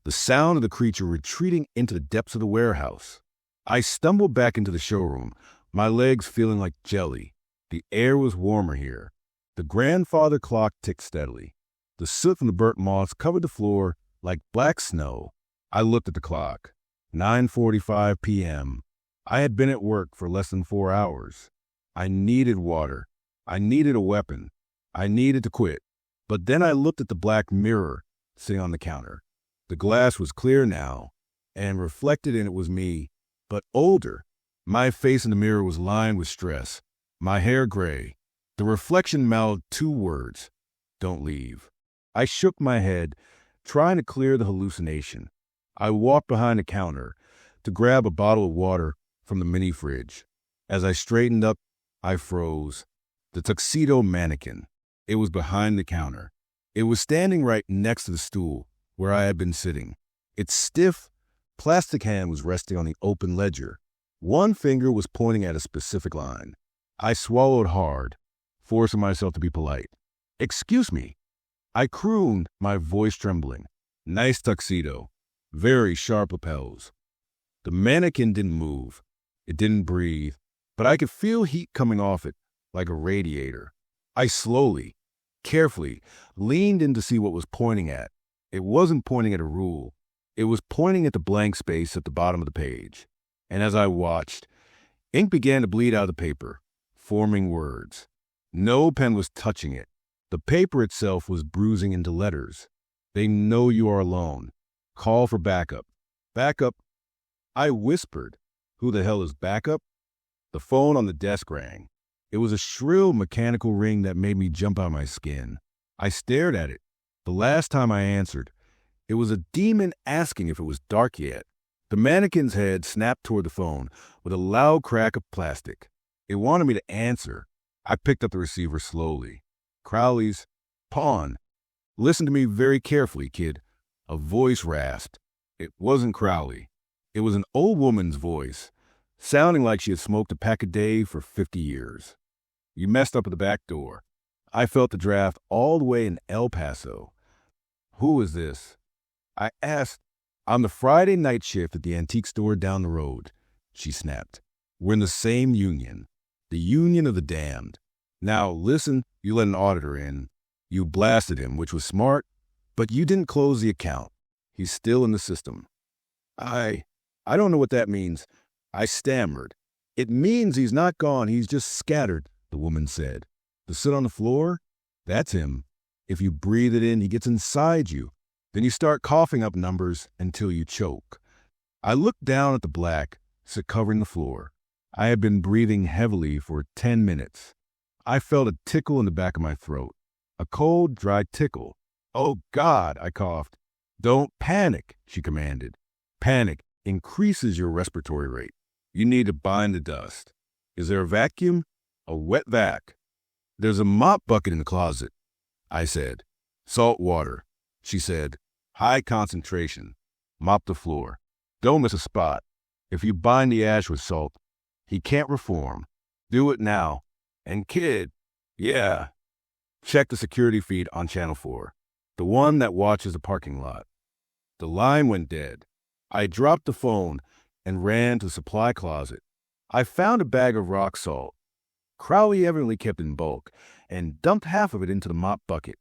the sound of the creature retreating into the depths of the warehouse. I stumbled back into the showroom, my legs feeling like jelly. The air was warmer here. The grandfather clock ticked steadily. The soot from the burnt moths covered the floor like black snow. I looked at the clock. 9:45 p.m. I had been at work for less than 4 hours. I needed water. I needed a weapon. I needed to quit. But then I looked at the black mirror sitting on the counter. The glass was clear now, and reflected in it was me, but older. My face in the mirror was lined with stress, my hair gray. The reflection mouthed 2 words: don't leave. I shook my head, trying to clear the hallucination. I walked behind the counter to grab a bottle of water from the mini fridge. As I straightened up, I froze. The tuxedo mannequin. It was behind the counter. It was standing right next to the stool where I had been sitting. Its stiff, plastic hand was resting on the open ledger. One finger was pointing at a specific line. I swallowed hard, forcing myself to be polite. "Excuse me." I crooned, my voice trembling. "Nice tuxedo. Very sharp lapels." The mannequin didn't move. It didn't breathe, but I could feel heat coming off it, like a radiator. I slowly, carefully, leaned in to see what was pointing at. It wasn't pointing at a rule. It was pointing at the blank space at the bottom of the page. And as I watched, ink began to bleed out of the paper, forming words. No pen was touching it. The paper itself was bruising into letters. "They know you are alone. Call for backup." Backup? I whispered. Who the hell is backup? The phone on the desk rang. It was a shrill mechanical ring that made me jump out of my skin. I stared at it. The last time I answered, it was a demon asking if it was dark yet. The mannequin's head snapped toward the phone with a loud crack of plastic. It wanted me to answer. I picked up the receiver slowly. "Crowley's pawn." "Listen to me very carefully, kid." A voice rasped. It wasn't Crowley. It was an old woman's voice, sounding like she had smoked a pack a day for 50 years. "You messed up at the back door." I felt the draft all the way in El Paso. "Who is this?" I asked. "I'm the Friday night shift at the antique store down the road," she snapped. "We're in the same union, the union of the damned. Now, listen, you let an auditor in. You blasted him, which was smart, but you didn't close the account. He's still in the system. I don't know what that means. I stammered. It means he's not gone, he's just scattered, the woman said. The soot on the floor? That's him. If you breathe it in, he gets inside you. Then you start coughing up numbers until you choke. I looked down at the black, soot covering the floor. I had been breathing heavily for 10 minutes. I felt a tickle in the back of my throat. A cold, dry tickle. Oh, God, I coughed. Don't panic, she commanded. Panic increases your respiratory rate. You need to bind the dust. Is there a vacuum? A wet vac. There's a mop bucket in the closet, I said. Salt water, she said. High concentration. Mop the floor. Don't miss a spot. If you bind the ash with salt, he can't reform. Do it now. And kid, yeah. Check the security feed on Channel 4, the one that watches the parking lot. The line went dead. I dropped the phone and ran to the supply closet. I found a bag of rock salt. Crowley evidently kept in bulk and dumped half of it into the mop bucket.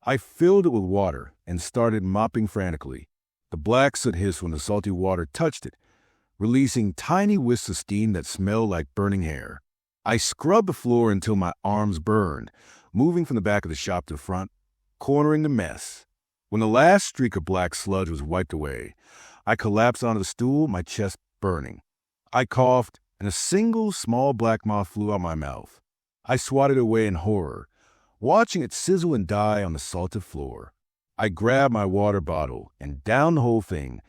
I filled it with water and started mopping frantically. The black soot hissed when the salty water touched it, releasing tiny wisps of steam that smelled like burning hair. I scrubbed the floor until my arms burned, moving from the back of the shop to the front, cornering the mess. When the last streak of black sludge was wiped away, I collapsed onto the stool, my chest burning. I coughed, and a single small black moth flew out my mouth. I swatted it away in horror, watching it sizzle and die on the salted floor. I grabbed my water bottle and downed the whole thing,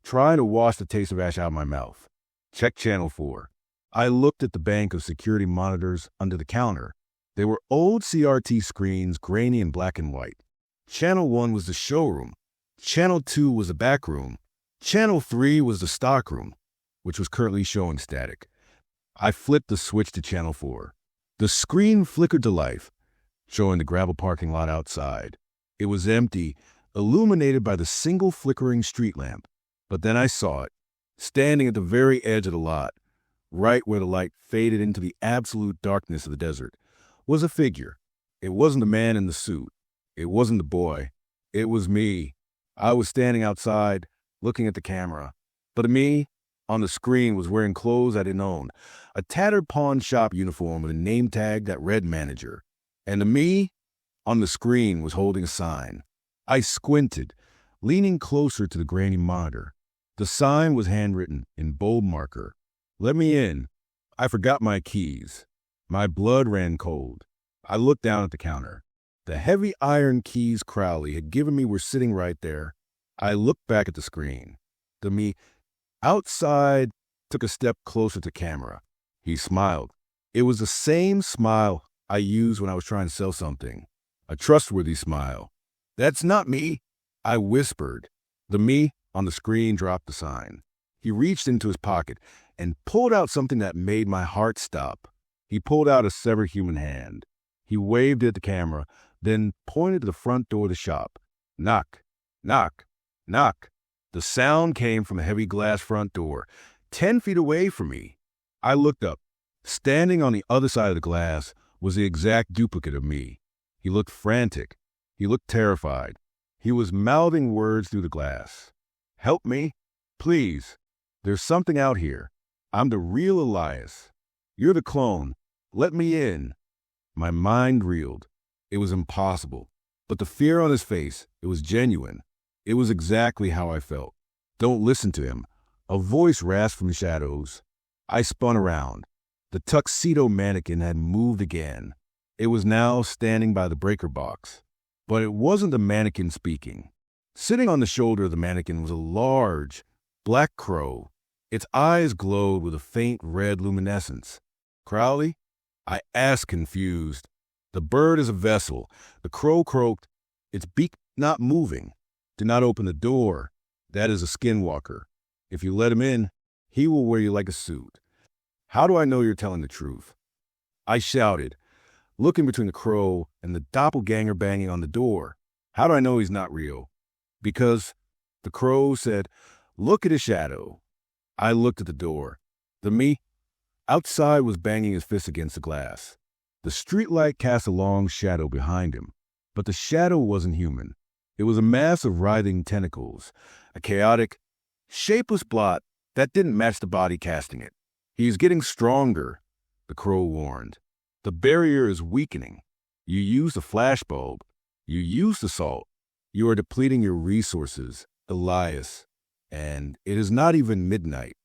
trying to wash the taste of ash out of my mouth. Check Channel 4. I looked at the bank of security monitors under the counter. They were old CRT screens, grainy and black and white. Channel 1 was the showroom. Channel 2 was the back room. Channel 3 was the stockroom, which was currently showing static. I flipped the switch to Channel 4. The screen flickered to life, showing the gravel parking lot outside. It was empty, illuminated by the single flickering street lamp. But then I saw it, standing at the very edge of the lot, right where the light faded into the absolute darkness of the desert, was a figure. It wasn't the man in the suit. It wasn't the boy. It was me. I was standing outside, looking at the camera. But me, on the screen, was wearing clothes I didn't own, a tattered pawn shop uniform with a name tag that read manager. And the me, on the screen, was holding a sign. I squinted, leaning closer to the grainy monitor. The sign was handwritten in bold marker. Let me in. I forgot my keys. My blood ran cold. I looked down at the counter. The heavy iron keys Crowley had given me were sitting right there. I looked back at the screen. The me outside took a step closer to camera. He smiled. It was the same smile I used when I was trying to sell something. A trustworthy smile. That's not me, I whispered. The me on the screen dropped the sign. He reached into his pocket and pulled out something that made my heart stop. He pulled out a severed human hand. He waved it at the camera, then pointed to the front door of the shop. Knock, knock, knock. The sound came from a heavy glass front door, 10 feet away from me. I looked up. Standing on the other side of the glass was the exact duplicate of me. He looked frantic. He looked terrified. He was mouthing words through the glass. Help me, please. There's something out here. I'm the real Elias. You're the clone. Let me in. My mind reeled. It was impossible. But the fear on his face, it was genuine. It was exactly how I felt. Don't listen to him. A voice rasped from the shadows. I spun around. The tuxedo mannequin had moved again. It was now standing by the breaker box. But it wasn't the mannequin speaking. Sitting on the shoulder of the mannequin was a large, black crow. Its eyes glowed with a faint red luminescence. Crowley? I asked, confused. The bird is a vessel. The crow croaked, its beak not moving. Do not open the door. That is a skinwalker. If you let him in, he will wear you like a suit. How do I know you're telling the truth? I shouted, looking between the crow and the doppelganger banging on the door. How do I know he's not real? Because the crow said, look at his shadow. I looked at the door. The me outside was banging his fist against the glass. The streetlight cast a long shadow behind him, But the shadow wasn't human. It was a mass of writhing tentacles, a chaotic, shapeless blot that didn't match the body casting it. "He's getting stronger," the crow warned. "The barrier is weakening. You use the flashbulb. You use the salt. You are depleting your resources, Elias. And it is not even midnight."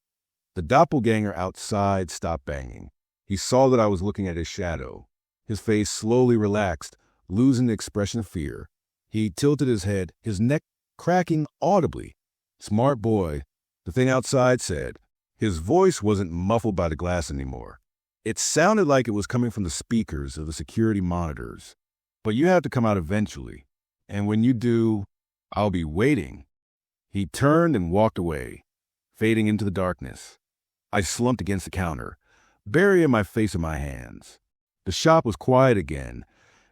The doppelganger outside stopped banging. He saw that I was looking at his shadow. His face slowly relaxed, losing the expression of fear. He tilted his head, his neck cracking audibly. "Smart boy," the thing outside said. His voice wasn't muffled by the glass anymore. It sounded like it was coming from the speakers of the security monitors. "But you have to come out eventually. And when you do, I'll be waiting." He turned and walked away, fading into the darkness. I slumped against the counter, burying my face in my hands. The shop was quiet again,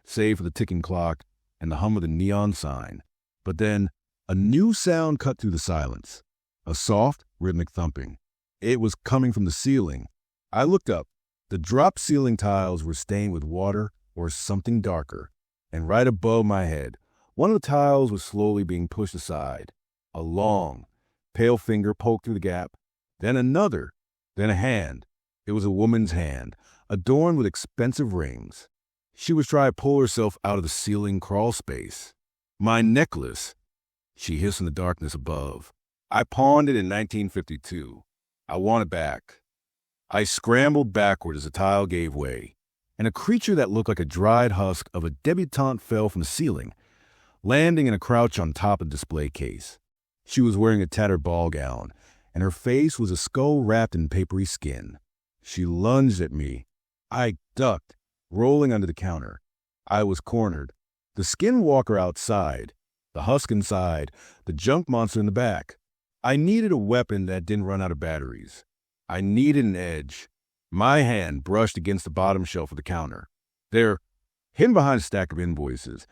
save for the ticking clock and the hum of the neon sign. But then, a new sound cut through the silence. A soft, rhythmic thumping. It was coming from the ceiling. I looked up. The drop ceiling tiles were stained with water or something darker. And right above my head, one of the tiles was slowly being pushed aside. A long, pale finger poked through the gap. Then another. Then a hand. It was a woman's hand, adorned with expensive rings. She was trying to pull herself out of the ceiling crawl space. "My necklace," she hissed in the darkness above. "I pawned it in 1952. I want it back." I scrambled backward as the tile gave way, and a creature that looked like a dried husk of a debutante fell from the ceiling, landing in a crouch on top of the display case. She was wearing a tattered ball gown, and her face was a skull wrapped in papery skin. She lunged at me. I ducked, rolling under the counter. I was cornered. The skinwalker outside, the husk inside, the junk monster in the back. I needed a weapon that didn't run out of batteries. I needed an edge. My hand brushed against the bottom shelf of the counter. There, hidden behind a stack of invoices,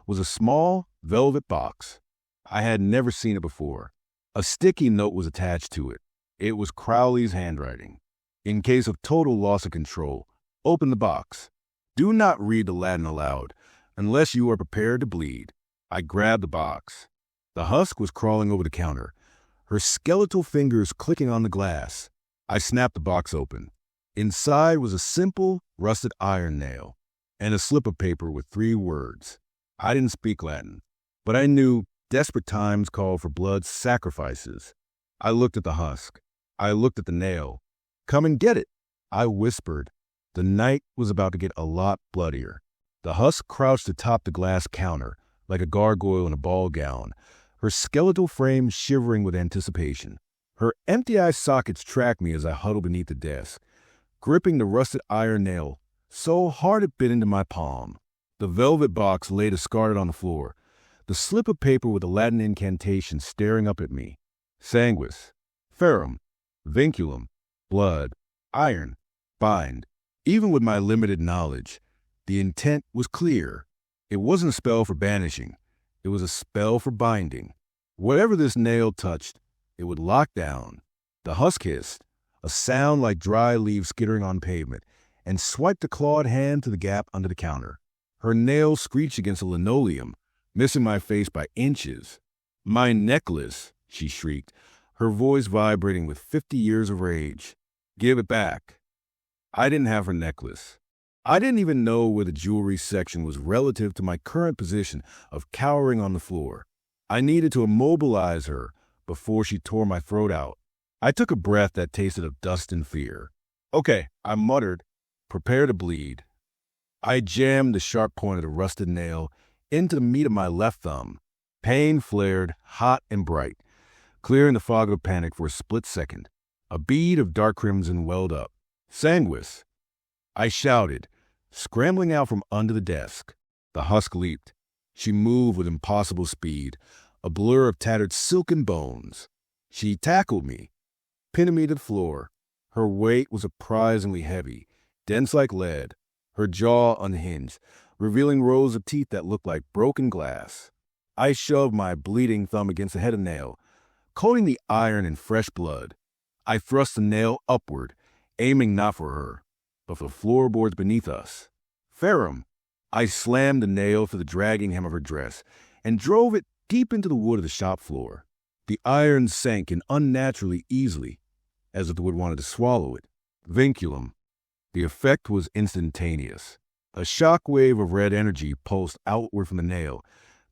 was a small, velvet box. I had never seen it before. A sticky note was attached to it. It was Crowley's handwriting. "In case of total loss of control, open the box. Do not read the Latin aloud, unless you are prepared to bleed." I grabbed the box. The husk was crawling over the counter, her skeletal fingers clicking on the glass. I snapped the box open. Inside was a simple, rusted iron nail and a slip of paper with 3 words. I didn't speak Latin, but I knew desperate times called for blood sacrifices. I looked at the husk. I looked at the nail. "Come and get it," I whispered. The night was about to get a lot bloodier. The husk crouched atop the glass counter, like a gargoyle in a ball gown, her skeletal frame shivering with anticipation. Her empty eye sockets tracked me as I huddled beneath the desk, gripping the rusted iron nail so hard it bit into my palm. The velvet box lay discarded on the floor, the slip of paper with the Latin incantation staring up at me. Sanguis, ferrum, vinculum, blood, iron, bind. Even with my limited knowledge, the intent was clear. It wasn't a spell for banishing. It was a spell for binding. Whatever this nail touched, it would lock down. The husk hissed, a sound like dry leaves skittering on pavement, and swiped a clawed hand to the gap under the counter. Her nail screeched against the linoleum, missing my face by inches. "My necklace," she shrieked, her voice vibrating with 50 years of rage. "Give it back." I didn't have her necklace. I didn't even know where the jewelry section was relative to my current position of cowering on the floor. I needed to immobilize her before she tore my throat out. I took a breath that tasted of dust and fear. "Okay," I muttered, "prepare to bleed." I jammed the sharp point of the rusted nail into the meat of my left thumb. Pain flared, hot and bright, clearing the fog of panic for a split second. A bead of dark crimson welled up. "Sanguis!" I shouted, scrambling out from under the desk. The husk leaped. She moved with impossible speed, a blur of tattered silken bones. She tackled me, pinning me to the floor. Her weight was surprisingly heavy, dense like lead, her jaw unhinged, revealing rows of teeth that looked like broken glass. I shoved my bleeding thumb against the head of the nail, coating the iron in fresh blood. I thrust the nail upward, aiming not for her, but for the floorboards beneath us. "Ferrum!" I slammed the nail through the dragging hem of her dress and drove it deep into the wood of the shop floor. The iron sank in unnaturally easily, as if the wood wanted to swallow it. Vinculum. The effect was instantaneous. A shock wave of red energy pulsed outward from the nail,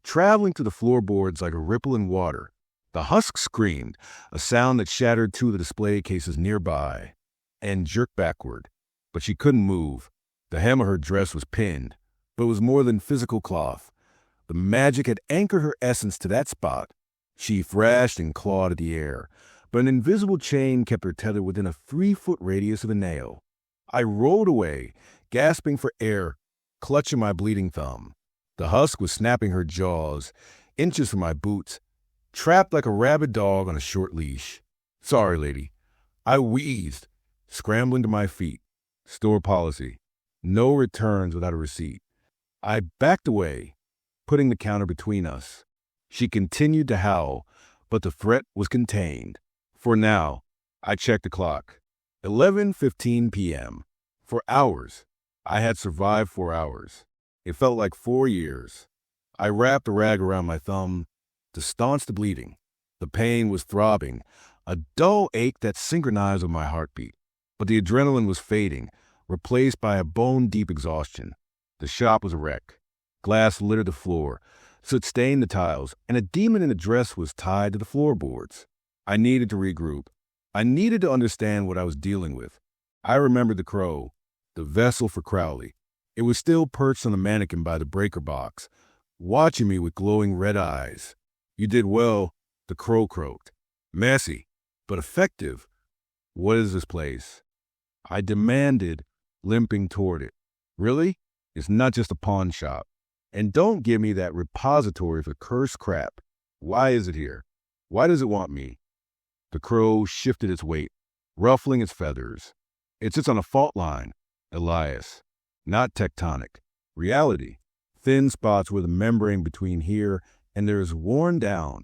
traveling through the floorboards like a ripple in water. The husk screamed, a sound that shattered two of the display cases nearby, and jerked backward. But she couldn't move. The hem of her dress was pinned, but it was more than physical cloth. The magic had anchored her essence to that spot. She thrashed and clawed at the air, but an invisible chain kept her tethered within a 3-foot radius of the nail. I rolled away, gasping for air, clutching my bleeding thumb. The husk was snapping her jaws, inches from my boots, trapped like a rabid dog on a short leash. Sorry, lady. I wheezed, scrambling to my feet. Store policy. No returns without a receipt. I backed away, putting the counter between us. She continued to howl, but the threat was contained. For now, I checked the clock. 11:15 p.m. For hours. I had survived 4 hours. It felt like 4 years. I wrapped a rag around my thumb to staunch the bleeding. The pain was throbbing, a dull ache that synchronized with my heartbeat. But the adrenaline was fading, replaced by a bone-deep exhaustion. The shop was a wreck. Glass littered the floor, soot stained the tiles, and a demon in a dress was tied to the floorboards. I needed to regroup. I needed to understand what I was dealing with. I remembered the crow, the vessel for Crowley. It was still perched on the mannequin by the breaker box, watching me with glowing red eyes. You did well, the crow croaked. Messy, but effective. What is this place? I demanded, limping toward it. Really? It's not just a pawn shop. And don't give me that repository for cursed crap. Why is it here? Why does it want me? The crow shifted its weight, ruffling its feathers. It sits on a fault line, Elias. Not tectonic. Reality. Thin spots where the membrane between here and there is worn down.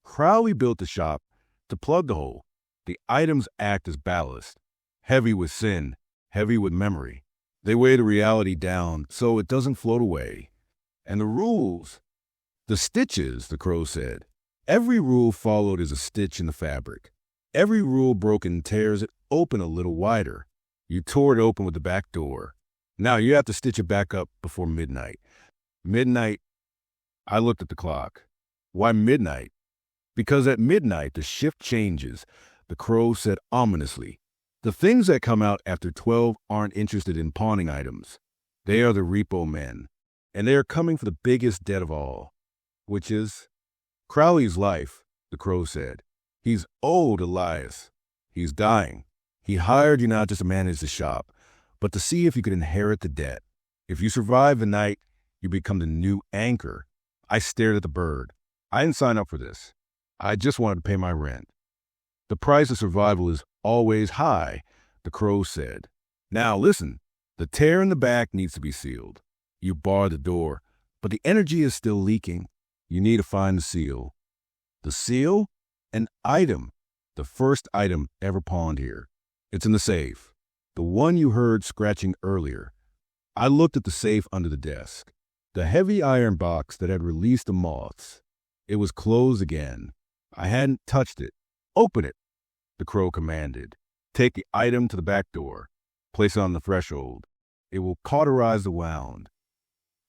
Crowley built the shop to plug the hole. The items act as ballast. Heavy with sin, heavy with memory. They weigh the reality down so it doesn't float away. And the rules. The stitches, the crow said. Every rule followed is a stitch in the fabric. Every rule broken tears it open a little wider. You tore it open with the back door. Now you have to stitch it back up before midnight. Midnight. I looked at the clock. Why midnight? Because at midnight the shift changes, the crow said ominously. The things that come out after 12 aren't interested in pawning items. They are the repo men. And they are coming for the biggest debt of all, which is Crowley's life, the crow said. He's old, Elias. He's dying. He hired you not just to manage the shop, but to see if you could inherit the debt. If you survive the night, you become the new anchor. I stared at the bird. I didn't sign up for this. I just wanted to pay my rent. The price of survival is always high, the crow said. Now listen, the tear in the back needs to be sealed. You bar the door, but the energy is still leaking. You need to find the seal. The seal? An item. The first item ever pawned here. It's in the safe. The one you heard scratching earlier. I looked at the safe under the desk. The heavy iron box that had released the moths. It was closed again. I hadn't touched it. Open it, the crow commanded. Take the item to the back door. Place it on the threshold. It will cauterize the wound.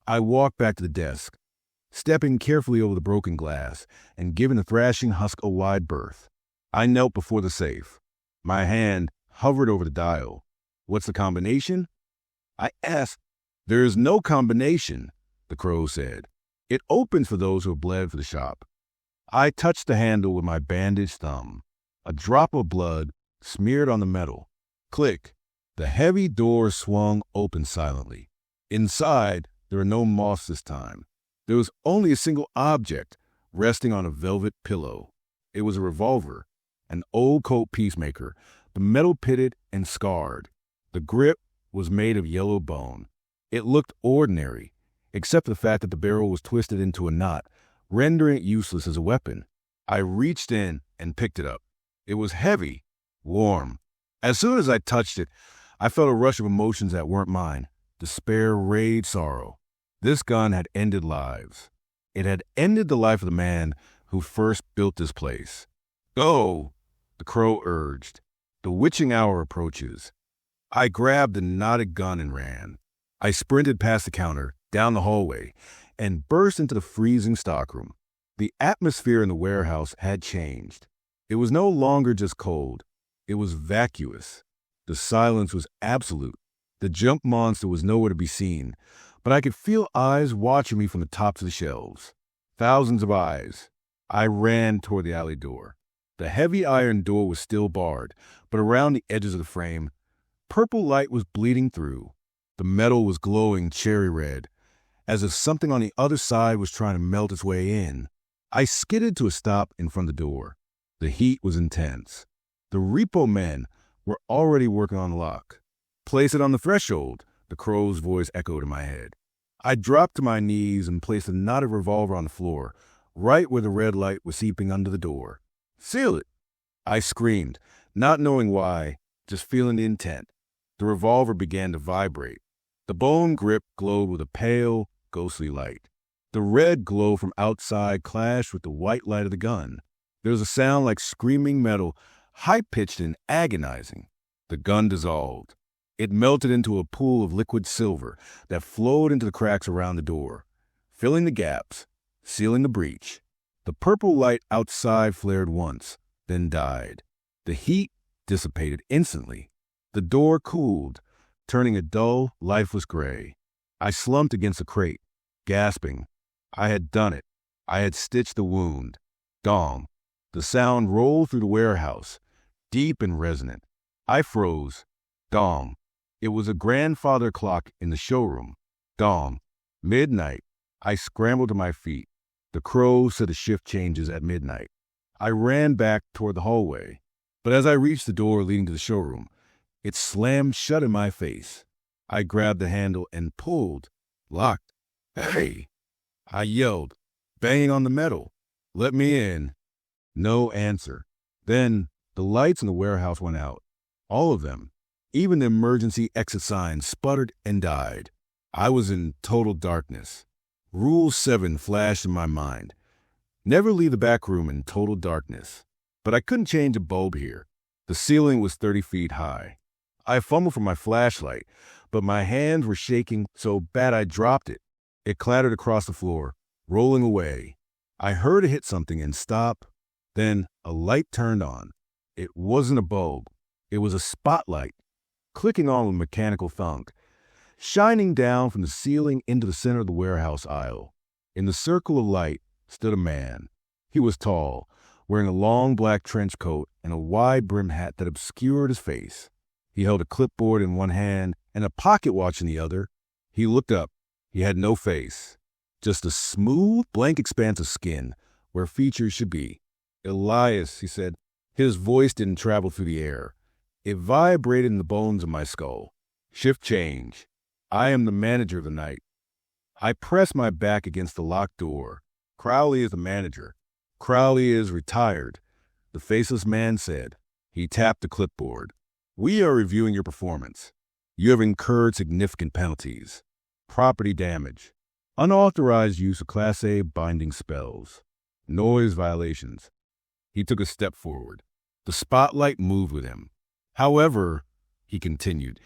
I walked back to the desk, stepping carefully over the broken glass and giving the thrashing husk a wide berth. I knelt before the safe. My hand hovered over the dial. What's the combination? I asked. There is no combination, the crow said. It opens for those who have bled for the shop. I touched the handle with my bandaged thumb. A drop of blood smeared on the metal. Click. The heavy door swung open silently. Inside, there were no moths this time. There was only a single object resting on a velvet pillow. It was a revolver, an old Colt peacemaker, the metal pitted and scarred. The grip was made of yellow bone. It looked ordinary, except for the fact that the barrel was twisted into a knot, rendering it useless as a weapon. I reached in and picked it up. It was heavy, warm. As soon as I touched it, I felt a rush of emotions that weren't mine. Despair, rage, sorrow. This gun had ended lives. It had ended the life of the man who first built this place. Go, the crow urged. The witching hour approaches. I grabbed the knotted gun and ran. I sprinted past the counter, down the hallway, and burst into the freezing stockroom. The atmosphere in the warehouse had changed. It was no longer just cold. It was vacuous. The silence was absolute. The junk monster was nowhere to be seen, but I could feel eyes watching me from the tops of the shelves. Thousands of eyes. I ran toward the alley door. The heavy iron door was still barred, but around the edges of the frame, purple light was bleeding through. The metal was glowing cherry red, as if something on the other side was trying to melt its way in. I skidded to a stop in front of the door. The heat was intense. The repo men were already working on the lock. Place it on the threshold, the crow's voice echoed in my head. I dropped to my knees and placed a knotted revolver on the floor, right where the red light was seeping under the door. Seal it! I screamed, not knowing why, just feeling the intent. The revolver began to vibrate. The bone grip glowed with a pale, ghostly light. The red glow from outside clashed with the white light of the gun. There was a sound like screaming metal, high-pitched and agonizing. The gun dissolved. It melted into a pool of liquid silver that flowed into the cracks around the door, filling the gaps, sealing the breach. The purple light outside flared once, then died. The heat dissipated instantly. The door cooled, turning a dull, lifeless gray. I slumped against a crate, gasping. I had done it. I had stitched the wound. Dong. The sound rolled through the warehouse, deep and resonant. I froze. Dong. It was a grandfather clock in the showroom. Dong. Midnight. I scrambled to my feet. The crow said the shift changes at midnight. I ran back toward the hallway, but as I reached the door leading to the showroom, it slammed shut in my face. I grabbed the handle and pulled. Locked. Hey! I yelled, banging on the metal. Let me in. No answer. Then the lights in the warehouse went out. All of them. Even the emergency exit sign sputtered and died. I was in total darkness. Rule 7 flashed in my mind. Never leave the back room in total darkness. But I couldn't change a bulb here. The ceiling was 30 feet high. I fumbled for my flashlight, but my hands were shaking so bad I dropped it. It clattered across the floor, rolling away. I heard it hit something and stop. Then a light turned on. It wasn't a bulb. It was a spotlight, clicking on with mechanical thunk, shining down from the ceiling into the center of the warehouse aisle. In the circle of light stood a man. He was tall, wearing a long black trench coat and a wide-brimmed hat that obscured his face. He held a clipboard in one hand and a pocket watch in the other. He looked up. He had no face, just a smooth, blank expanse of skin where features should be. Elias, he said. His voice didn't travel through the air. It vibrated in the bones of my skull. Shift change. I am the manager of the night. I pressed my back against the locked door. Crowley is the manager. Crowley is retired, the faceless man said. He tapped the clipboard. We are reviewing your performance. You have incurred significant penalties. Property damage. Unauthorized use of Class A binding spells. Noise violations. He took a step forward. The spotlight moved with him. However, he continued,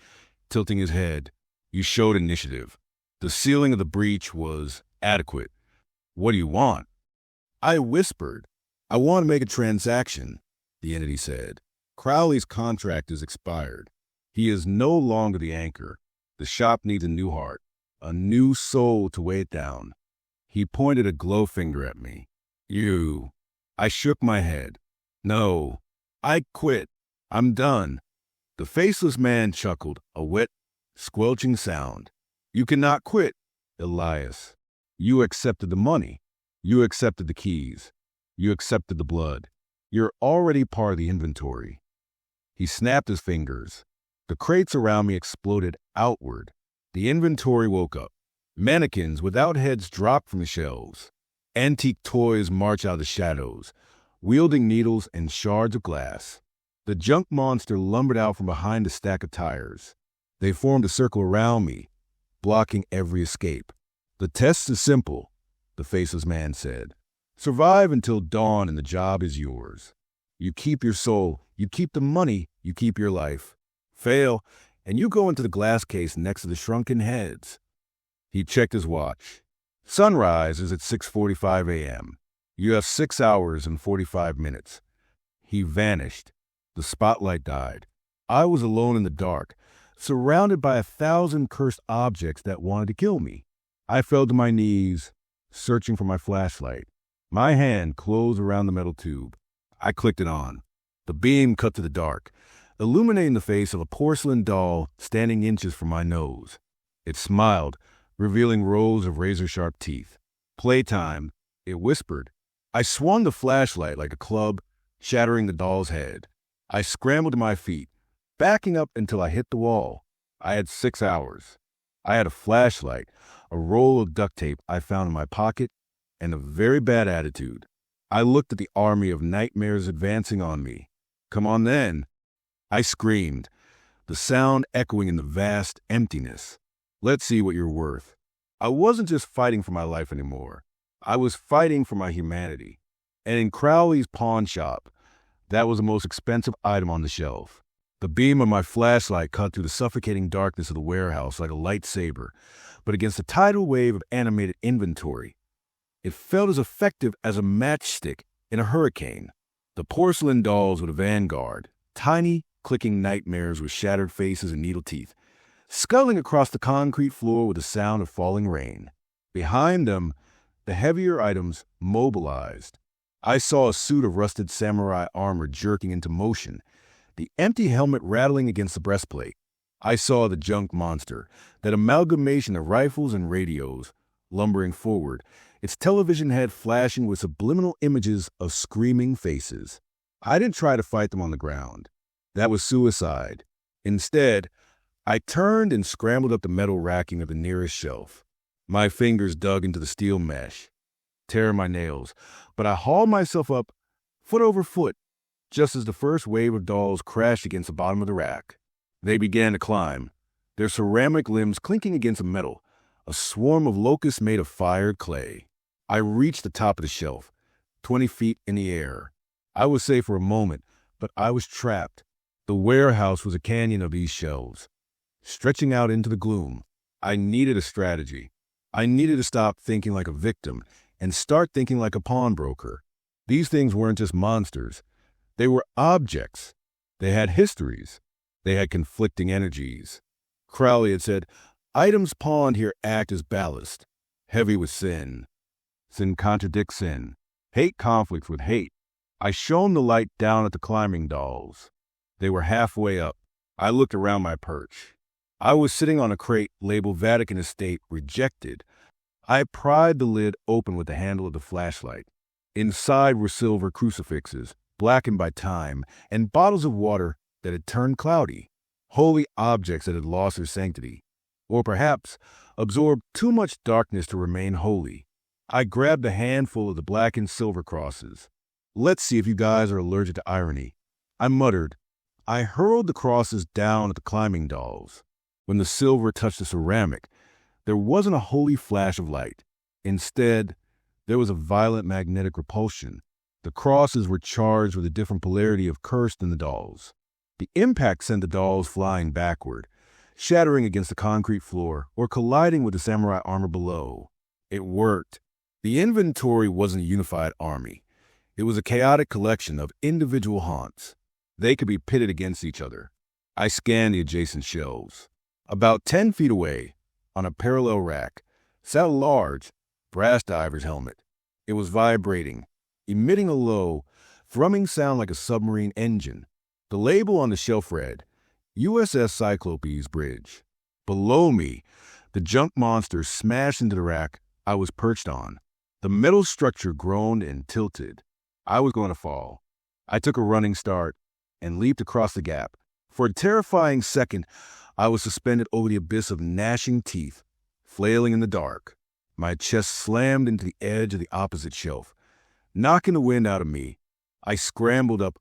tilting his head, you showed initiative. The sealing of the breach was adequate. What do you want? I whispered. I want to make a transaction, the entity said. Crowley's contract is expired. He is no longer the anchor. The shop needs a new heart, a new soul to weigh it down. He pointed a glow finger at me. You. I shook my head. No, I quit. I'm done. The faceless man chuckled, a wet, squelching sound. You cannot quit, Elias. You accepted the money. You accepted the keys. You accepted the blood. You're already part of the inventory. He snapped his fingers. The crates around me exploded outward. The inventory woke up. Mannequins without heads dropped from the shelves. Antique toys marched out of the shadows, wielding needles and shards of glass. The junk monster lumbered out from behind a stack of tires. They formed a circle around me, blocking every escape. "The test is simple," the faceless man said. "Survive until dawn and the job is yours. You keep your soul, you keep the money, you keep your life. Fail, and you go into the glass case next to the shrunken heads." He checked his watch. "Sunrise is at 6:45 a.m. You have 6 hours and 45 minutes. He vanished. The spotlight died. I was alone in the dark, surrounded by 1,000 cursed objects that wanted to kill me. I fell to my knees, searching for my flashlight. My hand closed around the metal tube. I clicked it on. The beam cut to the dark, illuminating the face of a porcelain doll standing inches from my nose. It smiled, revealing rows of razor-sharp teeth. "Playtime," it whispered. I swung the flashlight like a club, shattering the doll's head. I scrambled to my feet, backing up until I hit the wall. I had 6 hours. I had a flashlight, a roll of duct tape I found in my pocket, and a very bad attitude. I looked at the army of nightmares advancing on me. "Come on then." I screamed, the sound echoing in the vast emptiness. "Let's see what you're worth." I wasn't just fighting for my life anymore. I was fighting for my humanity. And in Crowley's pawn shop, that was the most expensive item on the shelf. The beam of my flashlight cut through the suffocating darkness of the warehouse like a lightsaber, but against a tidal wave of animated inventory, it felt as effective as a matchstick in a hurricane. The porcelain dolls were the vanguard, tiny, clicking nightmares with shattered faces and needle teeth, scuttling across the concrete floor with the sound of falling rain. Behind them, the heavier items mobilized. I saw a suit of rusted samurai armor jerking into motion, the empty helmet rattling against the breastplate. I saw the junk monster, that amalgamation of rifles and radios, lumbering forward, its television head flashing with subliminal images of screaming faces. I didn't try to fight them on the ground. That was suicide. Instead, I turned and scrambled up the metal racking of the nearest shelf. My fingers dug into the steel mesh, tearing my nails, but I hauled myself up, foot over foot, just as the first wave of dolls crashed against the bottom of the rack. They began to climb, their ceramic limbs clinking against the metal, a swarm of locusts made of fired clay. I reached the top of the shelf, 20 feet in the air. I was safe for a moment, but I was trapped. The warehouse was a canyon of these shelves, stretching out into the gloom. I needed a strategy. I needed to stop thinking like a victim and start thinking like a pawnbroker. These things weren't just monsters. They were objects. They had histories. They had conflicting energies. Crowley had said, "Items pawned here act as ballast, heavy with sin. Sin contradicts sin. Hate conflicts with hate." I shone the light down at the climbing dolls. They were halfway up. I looked around my perch. I was sitting on a crate labeled Vatican Estate Rejected. I pried the lid open with the handle of the flashlight. Inside were silver crucifixes, blackened by time, and bottles of water that had turned cloudy, holy objects that had lost their sanctity, or perhaps absorbed too much darkness to remain holy. I grabbed a handful of the blackened silver crosses. "Let's see if you guys are allergic to irony," I muttered. I hurled the crosses down at the climbing dolls. When the silver touched the ceramic, there wasn't a holy flash of light. Instead, there was a violent magnetic repulsion. The crosses were charged with a different polarity of curse than the dolls. The impact sent the dolls flying backward, shattering against the concrete floor or colliding with the samurai armor below. It worked. The inventory wasn't a unified army. It was a chaotic collection of individual haunts. They could be pitted against each other. I scanned the adjacent shelves. About 10 feet away, on a parallel rack, sat a large, brass diver's helmet. It was vibrating, emitting a low, thrumming sound like a submarine engine. The label on the shelf read, USS Cyclopes Bridge. Below me, the junk monster smashed into the rack I was perched on. The metal structure groaned and tilted. I was going to fall. I took a running start and leaped across the gap. For a terrifying second, I was suspended over the abyss of gnashing teeth, flailing in the dark. My chest slammed into the edge of the opposite shelf, knocking the wind out of me. I scrambled up,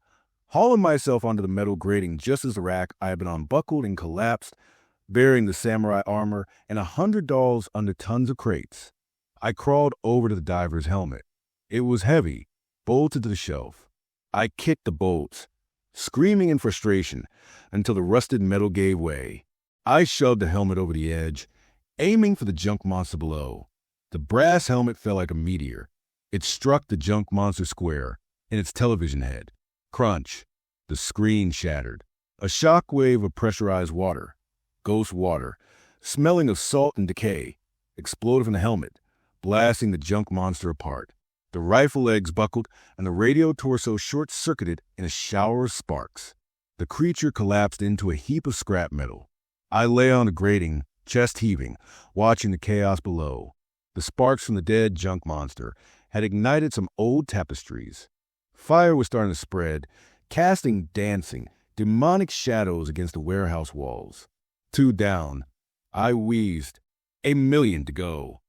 hauling myself onto the metal grating just as the rack I had been unbuckled and collapsed. bearing the samurai armor and $100 under tons of crates. I crawled over to the diver's helmet. It was heavy, bolted to the shelf. I kicked the bolts, screaming in frustration until the rusted metal gave way. I shoved the helmet over the edge, aiming for the junk monster below. The brass helmet fell like a meteor. It struck the junk monster square in its television head. Crunch. The screen shattered. A shock wave of pressurized water, ghost water, smelling of salt and decay, exploded from the helmet, blasting the junk monster apart. The rifle legs buckled, and the radio torso short-circuited in a shower of sparks. The creature collapsed into a heap of scrap metal. I lay on the grating, chest heaving, watching the chaos below. The sparks from the dead junk monster had ignited some old tapestries. Fire was starting to spread, casting dancing, demonic shadows against the warehouse walls. 2 down. I wheezed. 1,000,000 to go.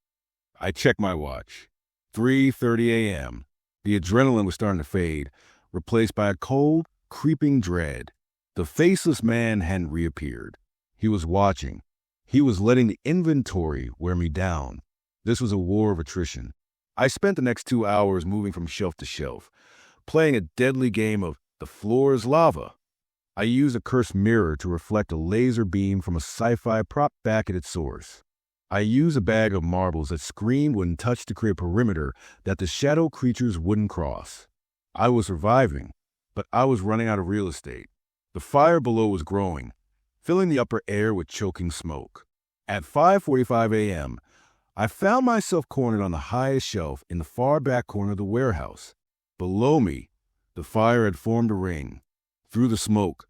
I checked my watch. 3:30 a.m. The adrenaline was starting to fade, replaced by a cold, creeping dread. The faceless man hadn't reappeared. He was watching. He was letting the inventory wear me down. This was a war of attrition. I spent the next 2 hours moving from shelf to shelf, playing a deadly game of the floor is lava. I used a cursed mirror to reflect a laser beam from a sci-fi prop back at its source. I used a bag of marbles that screamed when touched to create a perimeter that the shadow creatures wouldn't cross. I was surviving, but I was running out of real estate. The fire below was growing, filling the upper air with choking smoke. At 5:45 a.m., I found myself cornered on the highest shelf in the far back corner of the warehouse. Below me, the fire had formed a ring. Through the smoke,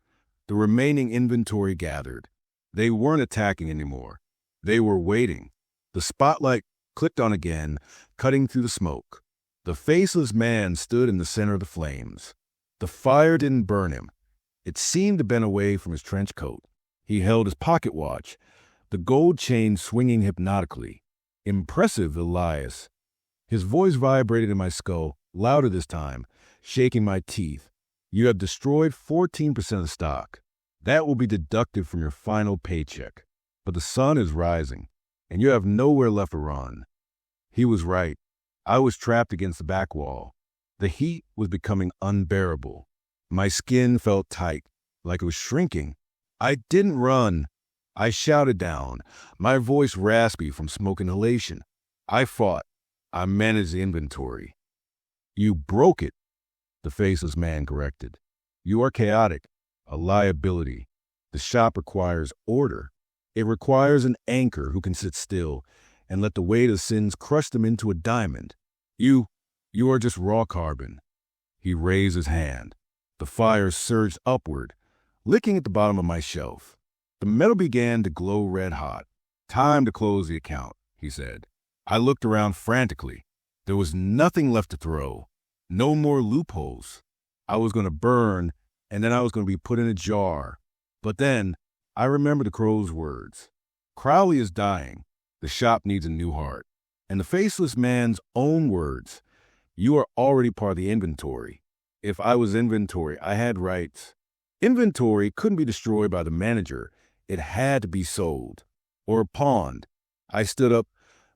the remaining inventory gathered. They weren't attacking anymore. They were waiting. The spotlight clicked on again, cutting through the smoke. The faceless man stood in the center of the flames. The fire didn't burn him. It seemed to bend away from his trench coat. He held his pocket watch, the gold chain swinging hypnotically. Impressive, Elias. His voice vibrated in my skull, louder this time, shaking my teeth. You have destroyed 14% of the stock. That will be deducted from your final paycheck. But the sun is rising, and you have nowhere left to run. He was right. I was trapped against the back wall. The heat was becoming unbearable. My skin felt tight, like it was shrinking. I didn't run. I shouted down, my voice raspy from smoke inhalation. I fought. I managed the inventory. You broke it, the faceless man corrected. You are chaotic, a liability. The shop requires order. It requires an anchor who can sit still and let the weight of sins crush them into a diamond. You are just raw carbon. He raised his hand. The fire surged upward, licking at the bottom of my shelf. The metal began to glow red hot. Time to close the account, he said. I looked around frantically. There was nothing left to throw. No more loopholes. I was going to burn, and then I was going to be put in a jar. But then I remembered the crow's words. Crowley is dying. The shop needs a new heart. And the faceless man's own words. You are already part of the inventory. If I was inventory, I had rights. Inventory couldn't be destroyed by the manager. It had to be sold. Or pawned. I stood up,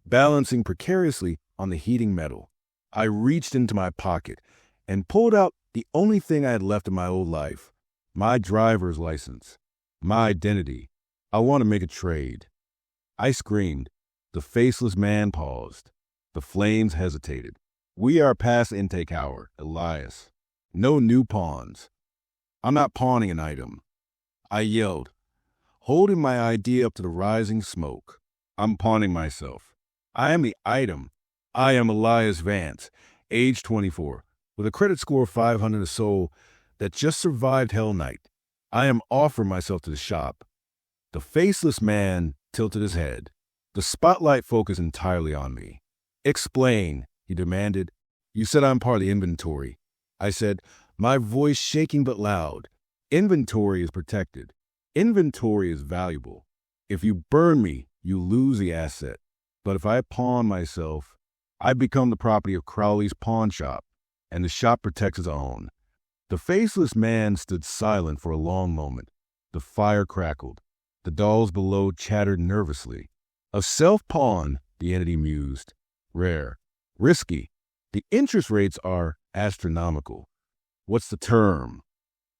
balancing precariously on the heating metal. I reached into my pocket and pulled out the only thing I had left in my old life. My driver's license. My identity. I want to make a trade. I screamed. The faceless man paused. The flames hesitated. We are past intake hour, Elias. No new pawns. I'm not pawning an item. I yelled, holding my ID up to the rising smoke. I'm pawning myself. I am the item. I am Elias Vance, age 24, with a credit score of 500 a soul that just survived Hell Night. I am offering myself to the shop. The faceless man tilted his head. The spotlight focused entirely on me. Explain, he demanded. You said I'm part of the inventory. I said, my voice shaking but loud. Inventory is protected. Inventory is valuable. If you burn me, you lose the asset. But if I pawn myself, I become the property of Crowley's pawn shop, and the shop protects its own. The faceless man stood silent for a long moment. The fire crackled. The dolls below chattered nervously. A self-pawn, the entity mused. Rare. Risky. The interest rates are astronomical. What's the term?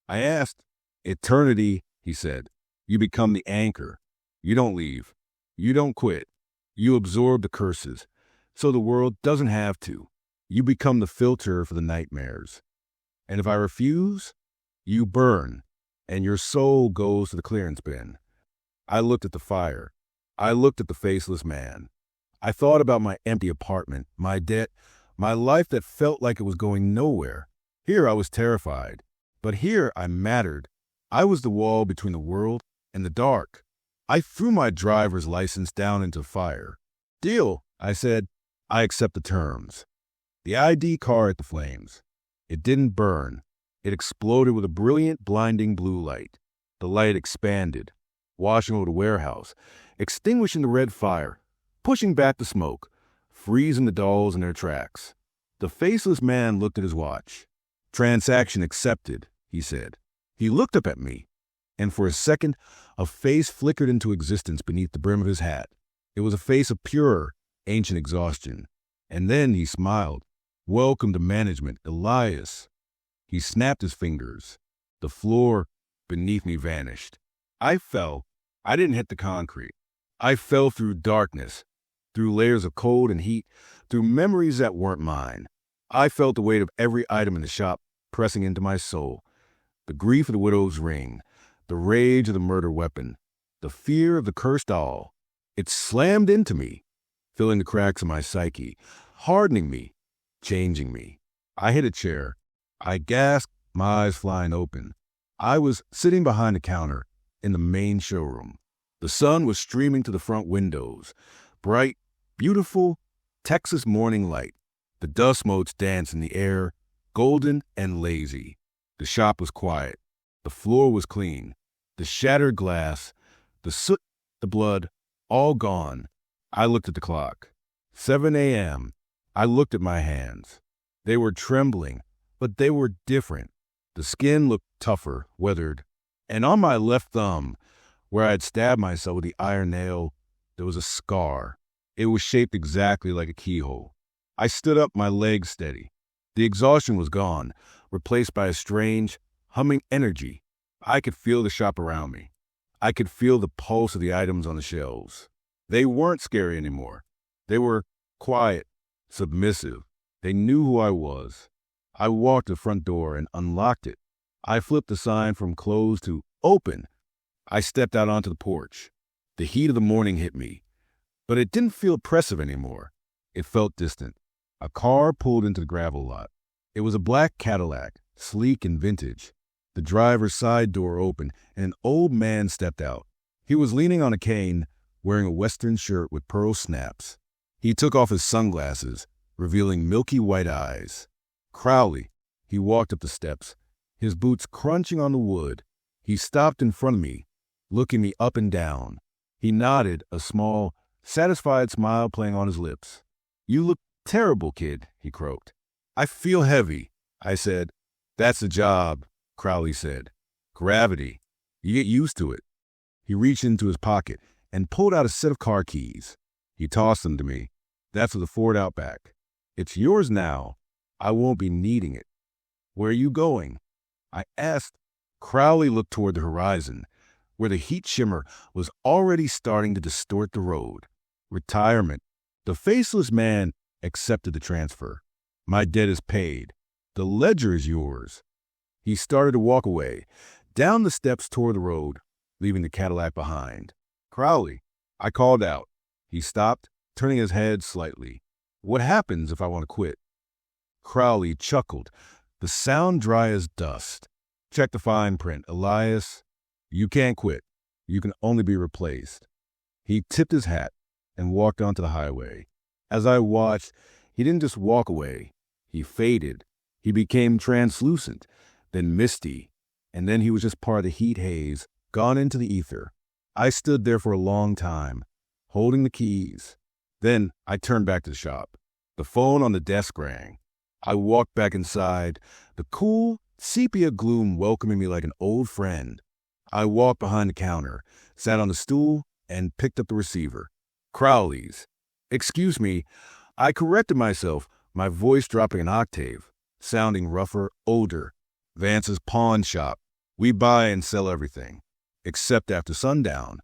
I asked. Eternity, he said. You become the anchor. You don't leave. You don't quit. You absorb the curses, so the world doesn't have to. You become the filter for the nightmares. And if I refuse, you burn, and your soul goes to the clearance bin. I looked at the fire. I looked at the faceless man. I thought about my empty apartment, my debt, my life that felt like it was going nowhere. Here I was terrified, but here I mattered. I was the wall between the world and the dark. I threw my driver's license down into fire. Deal, I said. I accept the terms. The ID card at the flames. It didn't burn. It exploded with a brilliant, blinding blue light. The light expanded, washing over the warehouse, extinguishing the red fire, pushing back the smoke, freezing the dolls in their tracks. The faceless man looked at his watch. Transaction accepted, he said. He looked up at me, and for a second, a face flickered into existence beneath the brim of his hat. It was a face of pure, ancient exhaustion. And then he smiled. Welcome to management, Elias. He snapped his fingers. The floor beneath me vanished. I fell. I didn't hit the concrete. I fell through darkness, through layers of cold and heat, through memories that weren't mine. I felt the weight of every item in the shop pressing into my soul. The grief of the widow's ring, the rage of the murder weapon, the fear of the cursed doll. It slammed into me, filling the cracks of my psyche, hardening me, changing me. I hit a chair. I gasped, my eyes flying open. I was sitting behind the counter in the main showroom. The sun was streaming to the front windows, bright, beautiful, Texas morning light. The dust motes danced in the air, golden and lazy. The shop was quiet. The floor was clean. The shattered glass, the soot, the blood, all gone. I looked at the clock. 7 a.m. I looked at my hands. They were trembling, but they were different. The skin looked tougher, weathered. And on my left thumb, where I had stabbed myself with the iron nail, there was a scar. It was shaped exactly like a keyhole. I stood up, my legs steady. The exhaustion was gone, replaced by a strange, humming energy. I could feel the shop around me. I could feel the pulse of the items on the shelves. They weren't scary anymore. They were quiet, submissive. They knew who I was. I walked to the front door and unlocked it. I flipped the sign from closed to open. I stepped out onto the porch. The heat of the morning hit me, but it didn't feel oppressive anymore. It felt distant. A car pulled into the gravel lot. It was a black Cadillac, sleek and vintage. The driver's side door opened, and an old man stepped out. He was leaning on a cane, wearing a Western shirt with pearl snaps. He took off his sunglasses, revealing milky white eyes. Crowley. He walked up the steps, his boots crunching on the wood. He stopped in front of me, looking me up and down. He nodded, a small, satisfied smile playing on his lips. "You look terrible, kid," he croaked. "I feel heavy," I said. "That's the job," Crowley said. "Gravity. You get used to it." He reached into his pocket and pulled out a set of car keys. He tossed them to me. "That's for the Ford Outback. It's yours now. I won't be needing it." "Where are you going?" I asked. Crowley looked toward the horizon, where the heat shimmer was already starting to distort the road. "Retirement." The faceless man accepted the transfer. "My debt is paid. The ledger is yours." He started to walk away, down the steps toward the road, leaving the Cadillac behind. "Crowley," I called out. He stopped, turning his head slightly. "What happens if I want to quit?" Crowley chuckled, the sound dry as dust. "Check the fine print, Elias. You can't quit. You can only be replaced." He tipped his hat and walked onto the highway. As I watched, he didn't just walk away. He faded. He became translucent, then misty, and then he was just part of the heat haze, gone into the ether. I stood there for a long time, holding the keys. Then I turned back to the shop. The phone on the desk rang. I walked back inside, the cool, sepia gloom welcoming me like an old friend. I walked behind the counter, sat on the stool, and picked up the receiver. Crowley's. Excuse me, I corrected myself, my voice dropping an octave, sounding rougher, older. Vance's pawn shop. We buy and sell everything, except after sundown.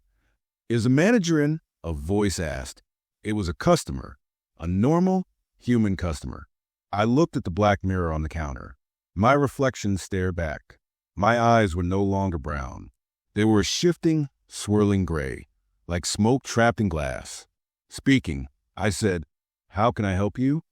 Is the manager in? A voice asked. It was a customer, a normal, human customer. I looked at the black mirror on the counter. My reflection stared back. My eyes were no longer brown. They were a shifting, swirling gray, like smoke trapped in glass. Speaking, I said, "How can I help you?"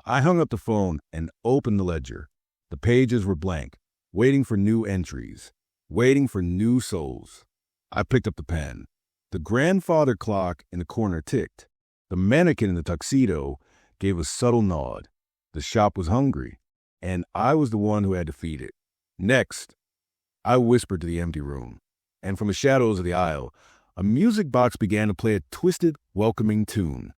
I hung up the phone and opened the ledger. The pages were blank, waiting for new entries, waiting for new souls. I picked up the pen. The grandfather clock in the corner ticked. The mannequin in the tuxedo gave a subtle nod. The shop was hungry, and I was the one who had to feed it. Next, I whispered to the empty room, and from the shadows of the aisle, a music box began to play a twisted, welcoming tune.